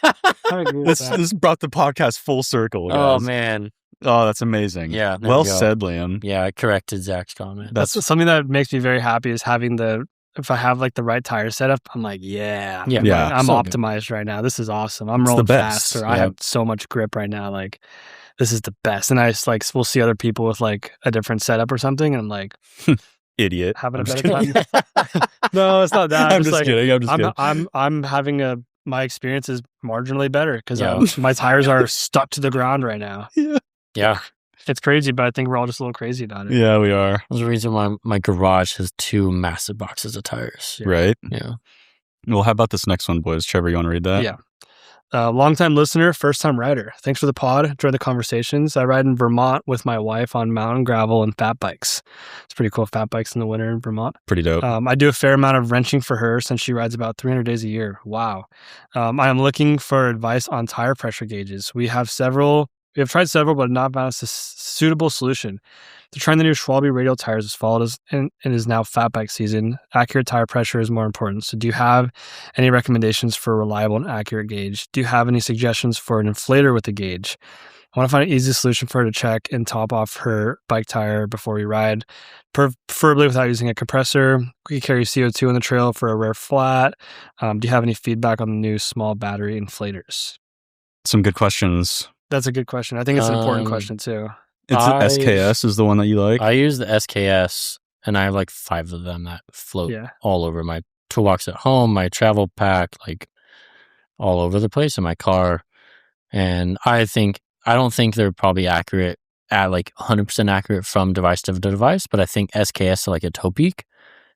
This brought the podcast full circle, guys. Oh, man. Oh, that's amazing. Yeah. Well said, Liam. Yeah, I corrected Zach's comment. That's something that makes me very happy is having if I have like the right tire setup, I'm like, I'm optimized right now. This is awesome. I'm rolling faster. I have so much grip right now. Like, this is the best. And I just like, we'll see other people with like a different setup or something. And I'm like, idiot. Having a better time. No, it's not that. I'm just kidding. I'm having my experience is marginally better because my tires are stuck to the ground right now. Yeah. It's crazy, but I think we're all just a little crazy about it. Yeah, we are. There's a reason why my garage has 2 massive boxes of tires. Yeah. Right? Yeah. Well, how about this next one, boys? Trevor, you want to read that? Yeah. Long-time listener, first-time rider. Thanks for the pod. Enjoy the conversations. I ride in Vermont with my wife on mountain, gravel, and fat bikes. It's pretty cool, fat bikes in the winter in Vermont. Pretty dope. I do a fair amount of wrenching for her since she rides about 300 days a year. Wow. I am looking for advice on tire pressure gauges. We have tried several, but not found a suitable solution. To trying the new Schwalbe radial tires as fall and is now fat bike season. Accurate tire pressure is more important. So do you have any recommendations for a reliable and accurate gauge? Do you have any suggestions for an inflator with a gauge? I want to find an easy solution for her to check and top off her bike tire before we ride, preferably without using a compressor. We carry CO2 on the trail for a rare flat. Do you have any feedback on the new small battery inflators? Some good questions. That's a good question. I think it's an important question too. It's SKS is the one that you like? I use the SKS, and I have like 5 of them that float all over my toolbox at home, my travel pack, like all over the place in my car. And I don't think they're probably accurate at like 100% accurate from device to device, but I think SKS, like a toe peak,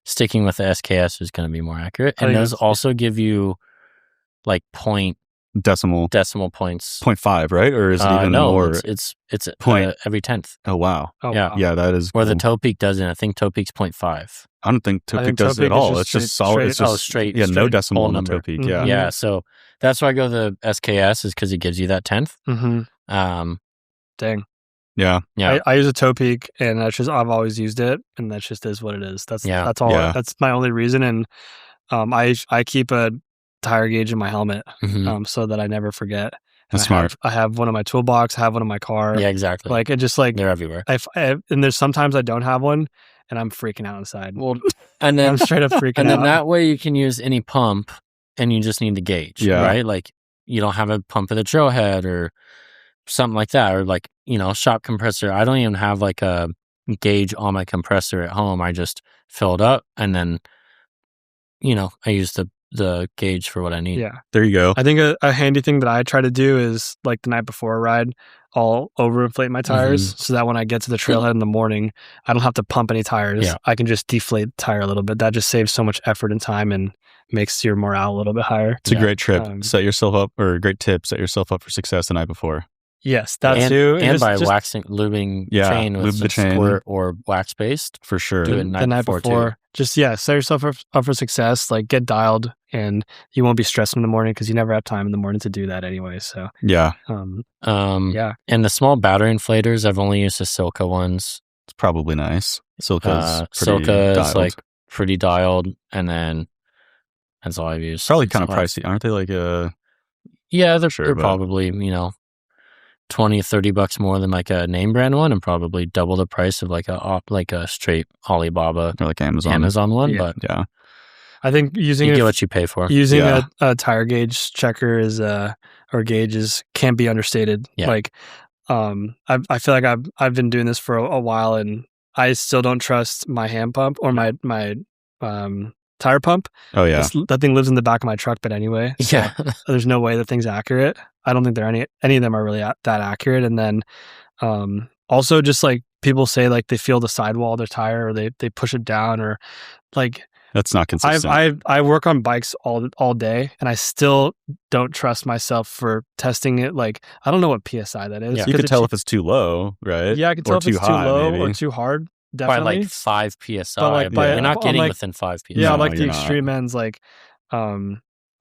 sticking with the SKS is going to be more accurate. And those also give you like decimal points. 0.5, right? Or is it even more? It's every 10th. Oh, wow. Yeah. Yeah, that is Where the toe peak doesn't. I think toe peak's 0.5. I don't think toe peak does it at all. It's just solid. It's just straight. Yeah, no decimal on the number. toe peak. Yeah. Yeah. So that's why I go the SKS is because it gives you that 10th. Mm-hmm. Dang. Yeah. I use a toe peak, and that's just I've always used it, and that just is what it is. That's all. Yeah. That's my only reason, and I keep a tire gauge in my helmet so that I never forget. That's smart. I have one in my toolbox. I have one in my car. Yeah, exactly. Like it just like they're everywhere. And there's sometimes I don't have one, and I'm freaking out inside. Well, and then I'm straight up freaking out. And then that way you can use any pump and you just need the gauge, Yeah. right? Like you don't have a pump at the trailhead or something like that, or like, shop compressor. I don't even have like a gauge on my compressor at home. I just fill it up and then, I use the gauge for what I need. Yeah. There you go. I think a handy thing that I try to do is like the night before a ride, I'll overinflate my tires so that when I get to the trailhead in the morning, I don't have to pump any tires. Yeah. I can just deflate the tire a little bit. That just saves so much effort and time and makes your morale a little bit higher. It's a great trip. Set yourself up, or a great tip. Set yourself up for success the night before. Yes, that and, too. And by lubing chain with some squirt or wax based. For sure. Do it the night before. Just, set yourself up for success. Like get dialed and you won't be stressed in the morning because you never have time in the morning to do that anyway. So, yeah. Yeah. And the small battery inflators, I've only used the Silca ones. It's probably nice. Silca is like pretty dialed. And then that's all I've used. Probably kind of pricey. Aren't they like Yeah, they're probably, $20-$30 more than like a name brand one, and probably double the price of like a straight Alibaba or like Amazon one. Yeah. But yeah, I think you get what you pay for. Using a tire gauge checker or gauges can't be understated. Yeah. Like, I feel like I've been doing this for a while, and I still don't trust my hand pump or my tire pump. Oh yeah, that thing lives in the back of my truck. But anyway, so there's no way the thing's accurate. I don't think any of them are really that accurate. And then also just like people say like they feel the sidewall of their tire or they push it down or like that's not consistent. I work on bikes all day and I still don't trust myself for testing it. Like I don't know what PSI that is. Yeah. You can tell if it's too low, right? Yeah, I can tell if it's too low or too hard. Definitely. By like 5 PSI, but you're not getting within 5 PSI. Yeah, like the extreme ends, like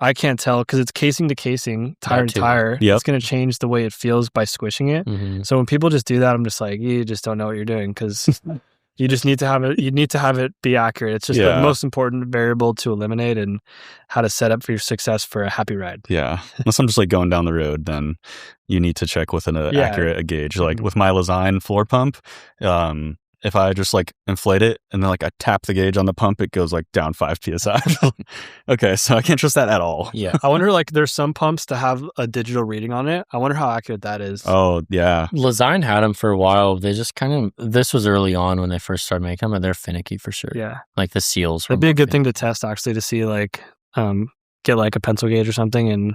I can't tell because it's casing to casing, tire to tire. Yep. It's going to change the way it feels by squishing it. Mm-hmm. So when people just do that, I'm just like, you just don't know what you're doing because you just need to have it. You need to have it be accurate. It's just the most important variable to eliminate and how to set up for your success for a happy ride. Yeah, unless I'm just like going down the road, then you need to check with an accurate gauge. Like with my Lezyne floor pump, if I just like inflate it and then like I tap the gauge on the pump, it goes like down 5 PSI. Okay, so I can't trust that at all. Yeah. I wonder like there's some pumps that have a digital reading on it. I wonder how accurate that is. Oh, yeah. Lezyne had them for a while. They just this was early on when they first started making them, and they're finicky for sure. Yeah. Like the seals. It'd be a good thing to test actually to see like, get like a pencil gauge or something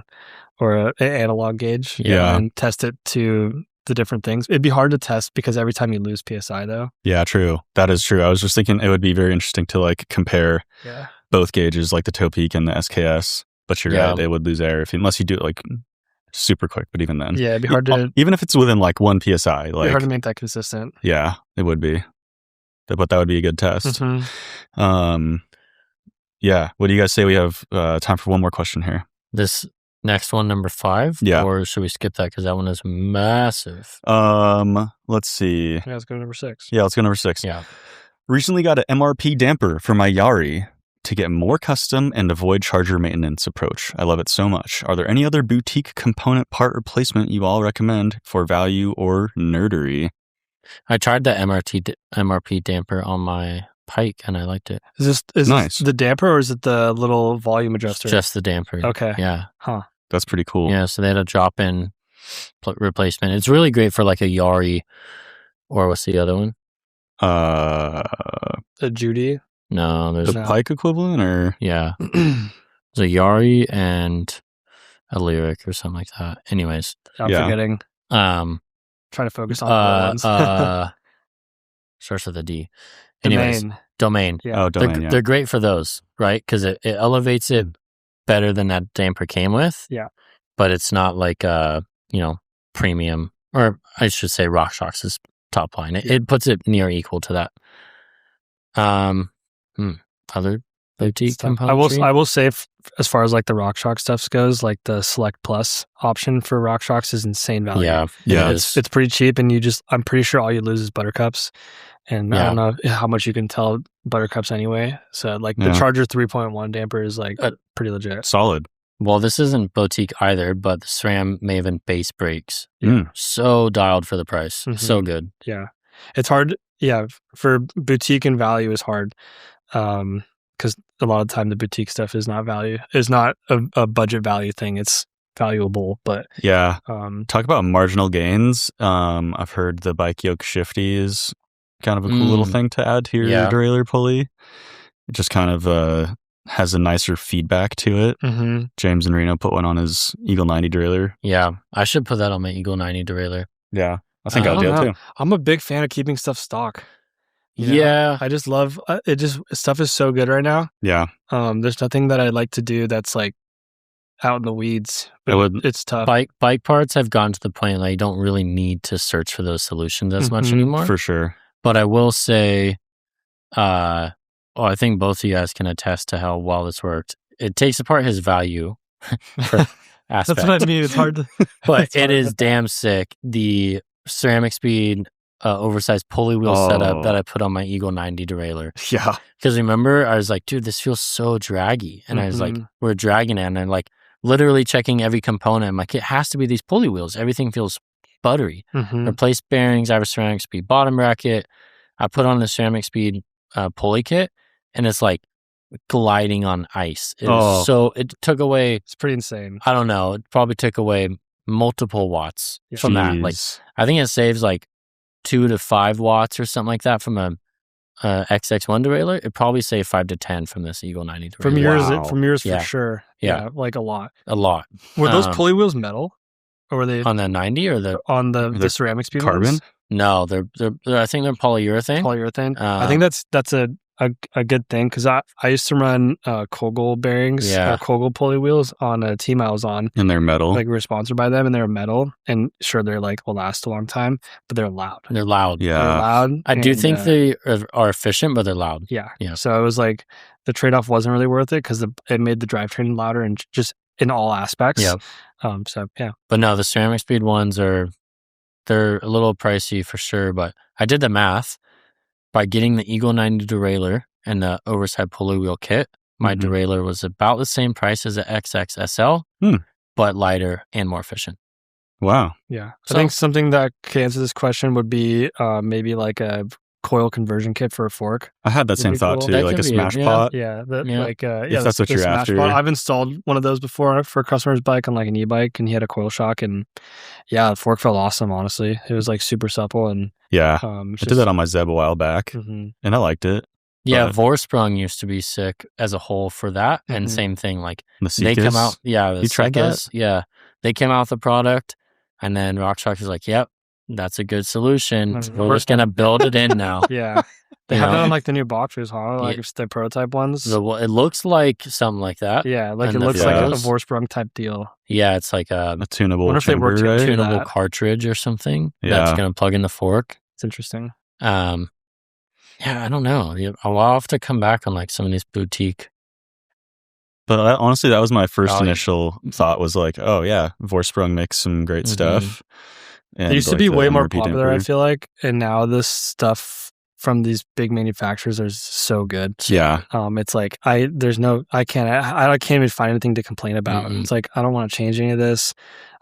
or an analog gauge. Yeah. And test it to the different things. It'd be hard to test because every time you lose PSI though. Yeah, true. That is true. I was just thinking it would be very interesting to like compare both gauges, like the Toe Peak and the SKS. But you're right, it would lose air unless you do it like super quick. But even then, it'd be hard to even if it's within like 1 PSI. Like hard to make that consistent. Yeah, it would be. But that would be a good test. Mm-hmm. Yeah. What do you guys say? We have time for one more question here. This next one, number 5? Yeah. Or should we skip that because that one is massive? Let's see. Yeah, let's go to number 6. Yeah, let's go number 6. Yeah. Recently got an MRP damper for my Yari to get more custom and avoid charger maintenance approach. I love it so much. Are there any other boutique component part replacement you all recommend for value or nerdery? I tried the MRP damper on my Pike and I liked it. Is nice. This the damper or is it the little volume adjuster? It's just the damper. Okay. Yeah. Huh. That's pretty cool. Yeah, so they had a drop-in replacement. It's really great for like a Yari, or what's the other one? A Judy? No, there's the Pike equivalent, or yeah, there's a Yari and a Lyric or something like that. Anyways, I'm forgetting. Trying to focus on starts with a D. Anyways, Domain. Yeah. Oh, Domain. They're great for those, right? Because it elevates it better than that damper came with. Yeah, but it's not like premium, or I should say RockShox's top line. It puts it near equal to that. Other boutique components. I will say, as far as like the RockShox stuff goes, like the Select Plus option for RockShox is insane value. Yeah, it's pretty cheap, and I'm pretty sure all you lose is buttercups, and I don't know how much you can tell buttercups anyway. So like the Charger 3.1 damper is like pretty legit, solid. Well, this isn't boutique either, but the SRAM Maven base brakes, so dialed for the price, so good. Yeah, it's hard. Yeah, for boutique and value is hard. because a lot of time the boutique stuff is not a budget value thing. It's valuable, but Yeah. Talk about marginal gains. I've heard the bike yoke shifty is kind of a cool little thing to add to your derailleur pulley. It just kind of has a nicer feedback to it. Mm-hmm. James and Reno put one on his Eagle 90 derailleur. Yeah, I should put that on my Eagle 90 derailleur. Yeah, I think I'll do it too. I'm a big fan of keeping stuff stock. You know? Yeah. I just love it. Stuff is so good right now. Yeah. There's nothing that I like to do that's like out in the weeds. It's tough. Bike parts have gotten to the point that you don't really need to search for those solutions as much anymore. For sure. But I will say, I think both of you guys can attest to how well this worked. It takes apart his value aspect. That's what I mean. It's hard to... But it is damn sick. The Ceramic Speed oversized pulley wheel setup that I put on my Eagle 90 derailleur. Yeah. Because remember, I was like, dude, this feels so draggy. And I was like, we're dragging it. And I'm like, literally checking every component. I'm like, it has to be these pulley wheels. Everything feels buttery. Replace bearings. I have a Ceramic Speed bottom bracket. I put on the Ceramic Speed pulley kit, and it's like gliding on ice. It took away... It's pretty insane. I don't know. It probably took away multiple watts from that. Like, I think it saves like 2 to 5 watts or something like that from a XX1 derailleur. It probably saved 5 to 10 from this Eagle 90 derailleur. From yours for sure. Yeah, like a lot. Were those pulley wheels metal, or were they on the 90 or the Ceramic Speed carbon ones? No, they're I think they're polyurethane. I think that's a good thing, because I used to run Kogel bearings, Kogel pulley wheels on a team I was on, and they're metal. Like, we were sponsored by them, and they're metal, and sure, they're like will last a long time, but they're loud. They're loud. Yeah, they're loud. I do think they are efficient, but they're loud. Yeah. So it was like the trade off wasn't really worth it, because it made the drivetrain louder and just in all aspects. Yeah. So yeah. But no, the Ceramic Speed ones they're a little pricey for sure, but I did the math. By getting the Eagle 90 derailleur and the oversized pulley wheel kit, my derailleur was about the same price as the XXSL, but lighter and more efficient. Wow. Yeah. I think something that can answer this question would be maybe like a coil conversion kit for a fork. I had that same thought too, like a smash pot. Yeah. If that's what you're after. Pot. I've installed one of those before for a customer's bike on like an e-bike, and he had a coil shock, and the fork felt awesome, honestly. It was like super supple, and I did that on my Zeb a while back, and I liked it. Yeah, Vorsprung used to be sick as a whole for that, and same thing, like they come out. Yeah, you tried that? Yeah, they came out with the product, and then RockShox was like, "Yep, that's a good solution. We're just gonna build it in now." Yeah, they have it on like the new boxers, huh? Like it's the prototype ones. It looks like something like that. Yeah, like it looks like a Vorsprung type deal. Yeah, it's like a tunable. Wonder if they work tunable cartridge or something that's gonna plug in the fork. It's interesting. Yeah, I don't know. I'll have to come back on like some of these boutique. But honestly, that was my first initial thought, was like, oh yeah, Vorsprung makes some great stuff. And it used to be way more popular, I feel like, and now this stuff from these big manufacturers are so good. Yeah. It's like I can't even find anything to complain about. It's like, I don't want to change any of this.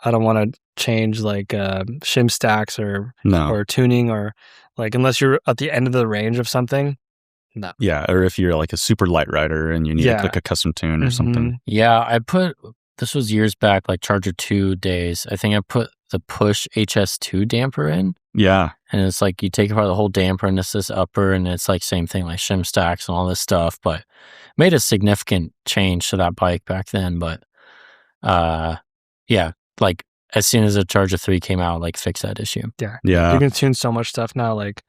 I don't want to change like shim stacks or tuning, or like, unless you're at the end of the range of something. No. Yeah, or if you're like a super light rider and you need like a custom tune or something. Yeah, this was years back, like Charger 2 days. I think I put the Push HS2 damper in. Yeah. And it's like you take apart the whole damper, and it's this upper, and it's like same thing, like shim stacks and all this stuff, but made a significant change to that bike back then. But like as soon as the Charger 3 came out, like fix that issue. Yeah. You can tune so much stuff now. Like,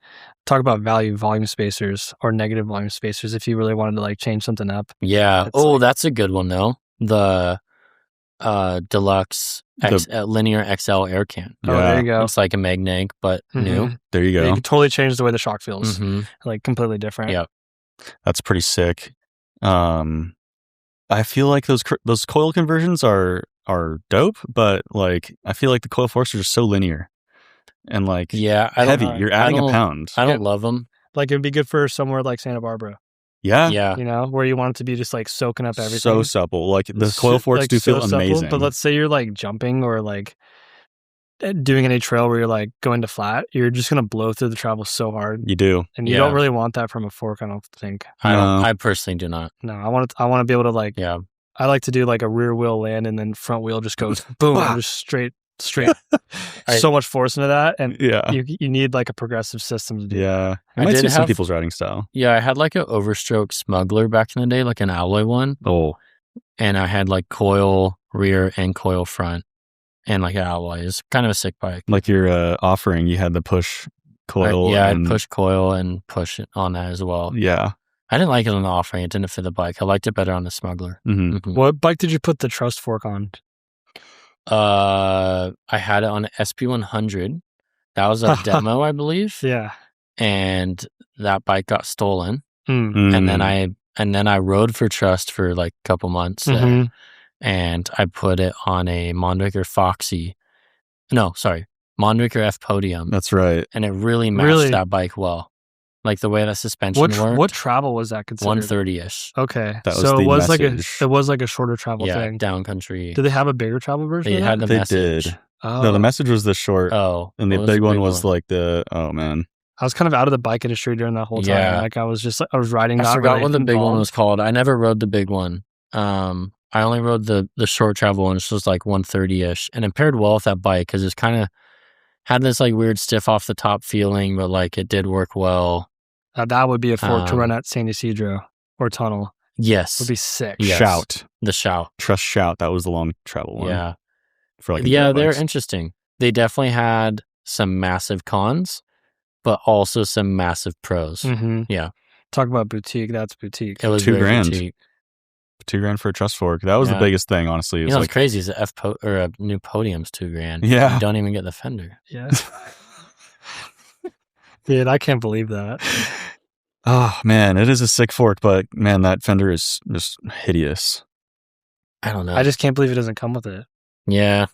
talk about volume spacers or negative volume spacers if you really wanted to like change something up. Yeah. That's a good one though. The Deluxe Linear XL air can. Oh, there you go. It's like a Magnank, but new. There you go. You can totally change the way the shock feels. Like completely different. Yeah. That's pretty sick. I feel like those coil conversions are dope, but like I feel like the coil forks are just so linear and like heavy. You're adding a pound. I don't love them. Like it'd be good for somewhere like Santa Barbara. Yeah. You know, where you want it to be just like soaking up everything. So supple. Like the coil forks do feel amazing. But let's say you're like jumping or like doing any trail where you're like going to flat, you're just gonna blow through the travel so hard, You do. and you Yeah. don't really want that from a fork. I don't think. No. I personally do not. No, I want to be able to like. Yeah. I like to do like a rear wheel land and then front wheel just goes boom, and just straight. So much force into that, and Yeah. you need like a progressive system to do. Yeah. It I might did suit some have- people's riding style. Yeah, I had like an overstroke smuggler back in the day, like an alloy one. Oh. And I had like coil rear and coil front and like an alloy. It's kind of a sick bike. Like your offering, you had the push coil. I'd and- push coil and push it on that as well. Yeah. I didn't like it on the offering. It didn't fit the bike. I liked it better on the smuggler. Hmm. Mhm. What bike did you put the trust fork on? I had it on an SP100. That was a demo, I believe. Yeah. And that bike got stolen. Mm. And then I rode for Trust for like a couple months there. Mhm. And I put it on a Mondriker Foxy. No, sorry. Mondriker F Podium. That's right. And it really matched Really? that bike well. Like the way that suspension worked. What travel was that considered? 130-ish. Okay, That was so the it was message. like a shorter travel Yeah, thing. down country. Did they have a bigger travel version? They of had that? the They message. did. Oh. No, the message was the short. Oh. And the what was big one big was like oh man. I was kind of out of the bike industry during that whole time. Yeah. Like I was riding. I not forgot really what the big one involved. was called. I never rode the big one. I only rode the short travel one, which was like 130-ish. And it paired well with that bike because it's kind of had this like weird stiff off the top feeling, but like it did work well. That would be a fork to Um, run at San Ysidro or Tunnel. Yes. Would be sick. Yes. Shout. The shout. Trust shout. That was the long travel one. Yeah. For like Yeah, enduro they're bikes. interesting. They definitely had some massive cons, but also some massive pros. Mm-hmm. Yeah. Talk about boutique. That's boutique. It was $2,000. very boutique. $2,000 for a trust fork. That was the Yeah. biggest thing, honestly. It You was know, like it's crazy. Is a new podium's $2,000. Yeah. You don't even get the fender. Yeah. Dude, I can't believe that. oh man, it is a sick fork, but man, that fender is just hideous. I don't know. I just can't believe it doesn't come with it. Yeah.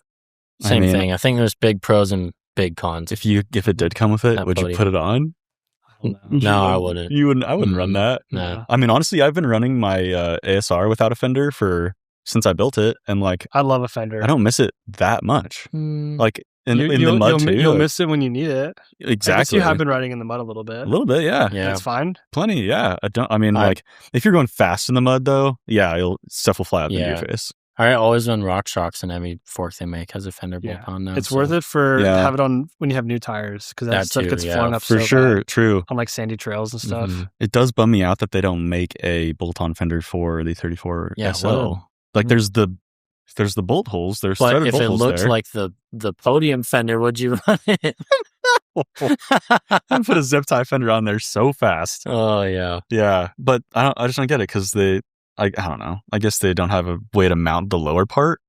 I Same mean- thing. I think there's big pros and big cons. If it did come with it, That would you podium. put it on? I don't know. No, I wouldn't. You wouldn't. I wouldn't run that. No. I mean, honestly, I've been running my ASR without a fender since I built it, and like I love a fender. I don't miss it that much. Like in the you'll, mud too. You'll like, miss it when you need it. I guess exactly. you have been riding in the mud a little bit. a little bit, yeah. Yeah. That's fine. Plenty, yeah. I mean, I- like if you're going fast in the mud, though, yeah, stuff will fly up into Yeah. your face. I always run Rock Shocks, and every fork they make has a fender bolt Yeah. on now. It's so worth it for Yeah. have it on when you have new tires because that That stuff too, gets yeah. flung up For so sure, bad true. on like sandy trails and stuff. Mhm. It does bum me out that they don't make a bolt-on fender for the 34 Yeah, SL. what? Like there's the bolt holes. There's But threaded if bolt it holes looked there. like the podium fender, would you run it? I put a zip tie fender on there so fast. Oh yeah. Yeah, but I just don't get it because I don't know. I guess they don't have a way to mount the lower part,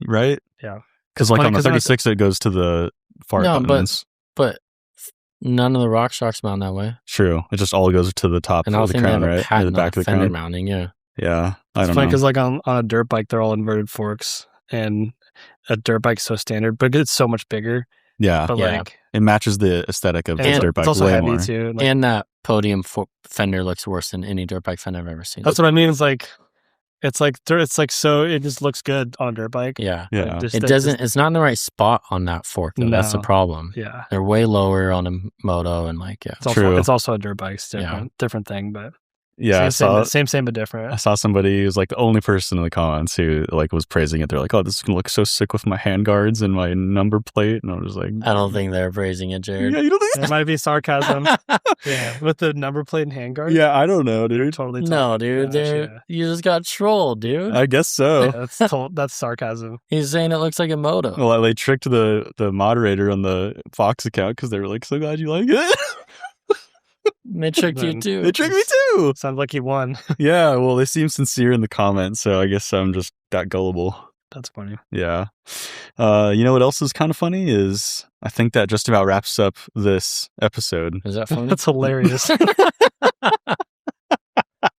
right? Yeah. Because like funny on the 'cause when I- 36, it goes to the far No, but- buttons. But none of the Rock Shocks mount that way. True. It just all goes to the top And I of don't the think they crown, have a right? Or patent the back on of the fender crown. mounting. Yeah. Yeah, I It's don't funny know. because like on a dirt bike, they're all inverted forks, and a dirt bike's so standard, but it's so much bigger. Yeah, But Yeah. like, it matches the aesthetic of and the it's, dirt bike it's also way heavy more. too. Like, And that podium fender looks worse than any dirt bike fender I've ever seen. that's what I mean. It's like so it just looks good on a dirt bike. Yeah. Yeah, Like, just It that- doesn't. It's not in the right spot on that fork though. That's the No. problem. Yeah. They're way lower on a moto and like yeah. It's also a dirt bike. It's Yeah. different thing, but yeah. same but I different. saw somebody who was like the only person in the comments who like was praising it. They're like, "Oh, this is gonna look so sick with my hand guards and my number plate," and I was like, I don't think they're praising it, Jared. Yeah, you don't think? It might be sarcasm. Yeah, with the number plate and handguard. Yeah, I don't know, dude. Totally. No, dude. Gosh, They're you just got trolled, dude. I guess so. That's sarcasm. He's saying it looks like a moto. Well, they tricked the moderator on the Fox account because they were like, "So glad you like it." They tricked you Then- too. They tricked me too. Sounds like he won. Yeah, well, they seem sincere in the comments, so I guess I'm just that gullible. That's funny. Yeah. You know what else is kind of funny is I think that just about wraps up this episode. Is that funny? That's hilarious.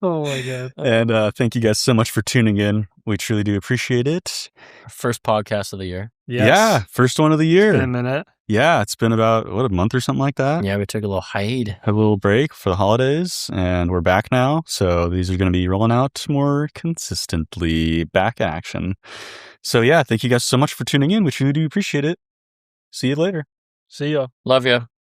Oh my god. And thank you guys so much for tuning in. We truly do appreciate it. First podcast of the year. Yeah, first one of the year. In a minute. Yeah, it's been about, a month or something like that? Yeah, we took a little hiatus. Had a little break for the holidays, and we're back now. So these are going to be rolling out more consistently. Back action. So yeah, thank you guys so much for tuning in. We truly do appreciate it. See you later. See ya. Love you.